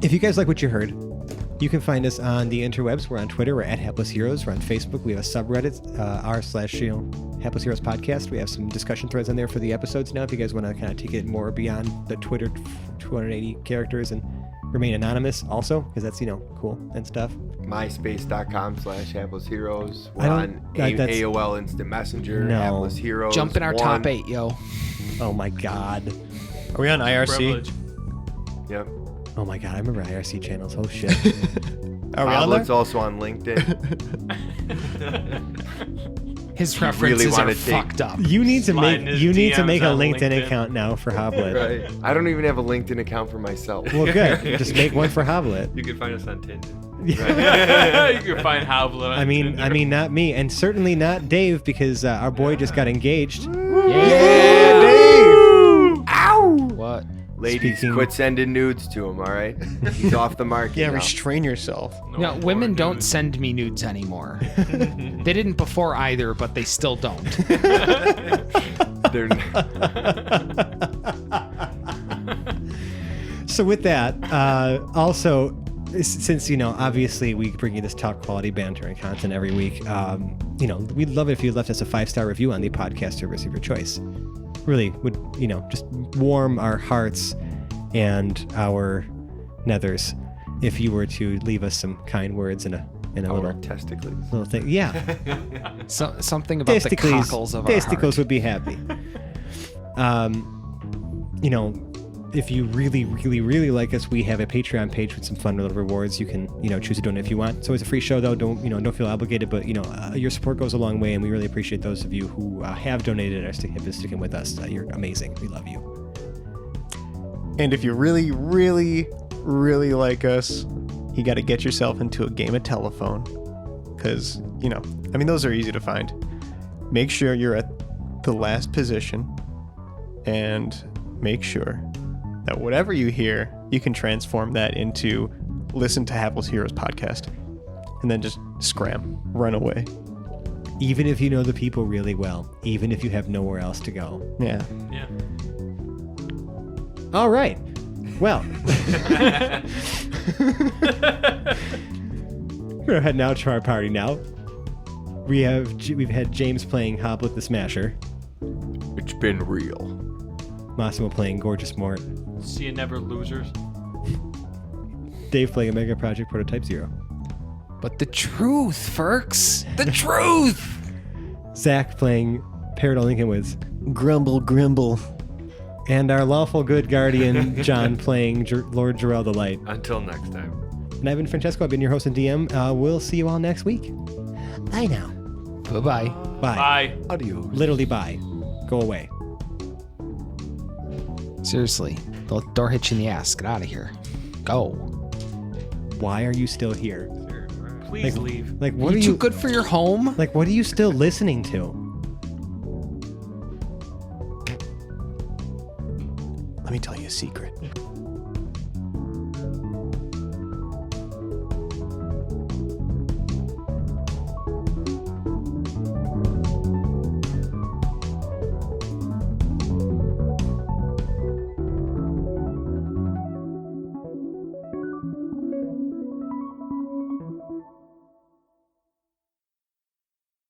If you guys like what you heard, you can find us on the interwebs. We're on Twitter. We're at Hapless Heroes. We're on Facebook. We have a subreddit, r/Hapless Heroes Podcast. We have some discussion threads on there for the episodes now. If you guys want to kind of take it more beyond the Twitter 280 characters and remain anonymous also, because that's, cool and stuff. MySpace.com/Hapless Heroes. We're on AOL Instant Messenger. No. Hapless Heroes. Jump in our top 8, yo. Oh my God. Are we on IRC? Privilege. Yep. Oh my God. I remember IRC channels. Oh shit. Are we on there? Hoblet's also on LinkedIn. His You really references wanna are take- fucked up. You need to Slide make his a DMs on LinkedIn LinkedIn. account now for Hoblet. Right. I don't even have a LinkedIn account for myself. Well, good. Just make one for Hoblet. You can find us on Tinder. You can find Hoblet. I mean, not me, and certainly not Dave, because our boy just got engaged. Yeah, Dave! Ow! What? Ladies, Speaking- quit sending nudes to him, all right? He's off the market Yeah, now. restrain yourself. No, women don't send me nudes anymore. They didn't before either, but they still don't. They're So with that, also, since obviously we bring you this top quality banter and content every week, we'd love it if you left us a 5-star review on the podcast service of your choice. Really would just warm our hearts and our nethers if you were to leave us some kind words in a our testicles. little thing. Yeah, Something about the cockles of our testicles heart. would be happy. If you really, really, really like us, we have a Patreon page with some fun little rewards. You can, choose to donate if you want. It's always a free show, though. Don't feel obligated, but your support goes a long way, and we really appreciate those of you who have donated and have been sticking with us. You're amazing. We love you. And if you really, really, really like us, you got to get yourself into a game of telephone. Because, those are easy to find. Make sure you're at the last position, and make sure that whatever you hear, you can transform that into listen to Hapless Heroes podcast. And then just scram, run away. Even if you know the people really well, even if you have nowhere else to go. Yeah. Yeah. All right. Well, we're heading out to our party now. We've had James playing Hoblet the Smasher, It's been real. Massimo playing Gorgeous Mort, See you never losers. Dave playing Omega Project Prototype 0, But the truth, Ferks! The truth! Zach playing Parrot Lincoln Woods, Grumble, grumble. and our lawful good guardian John playing Lord Jarrell the Light. Until next time. And I've been Francesco. I've been your host and DM. We'll see you all next week. Bye now. Bye-bye. Bye. Bye. Adios. Literally bye. Go away. Seriously. The door hit you in the ass. Get out of here. Go. Why are you still here? Please leave. Like, what Are are you too you? good for your home? Like, what are you still listening to? Let me tell you a secret.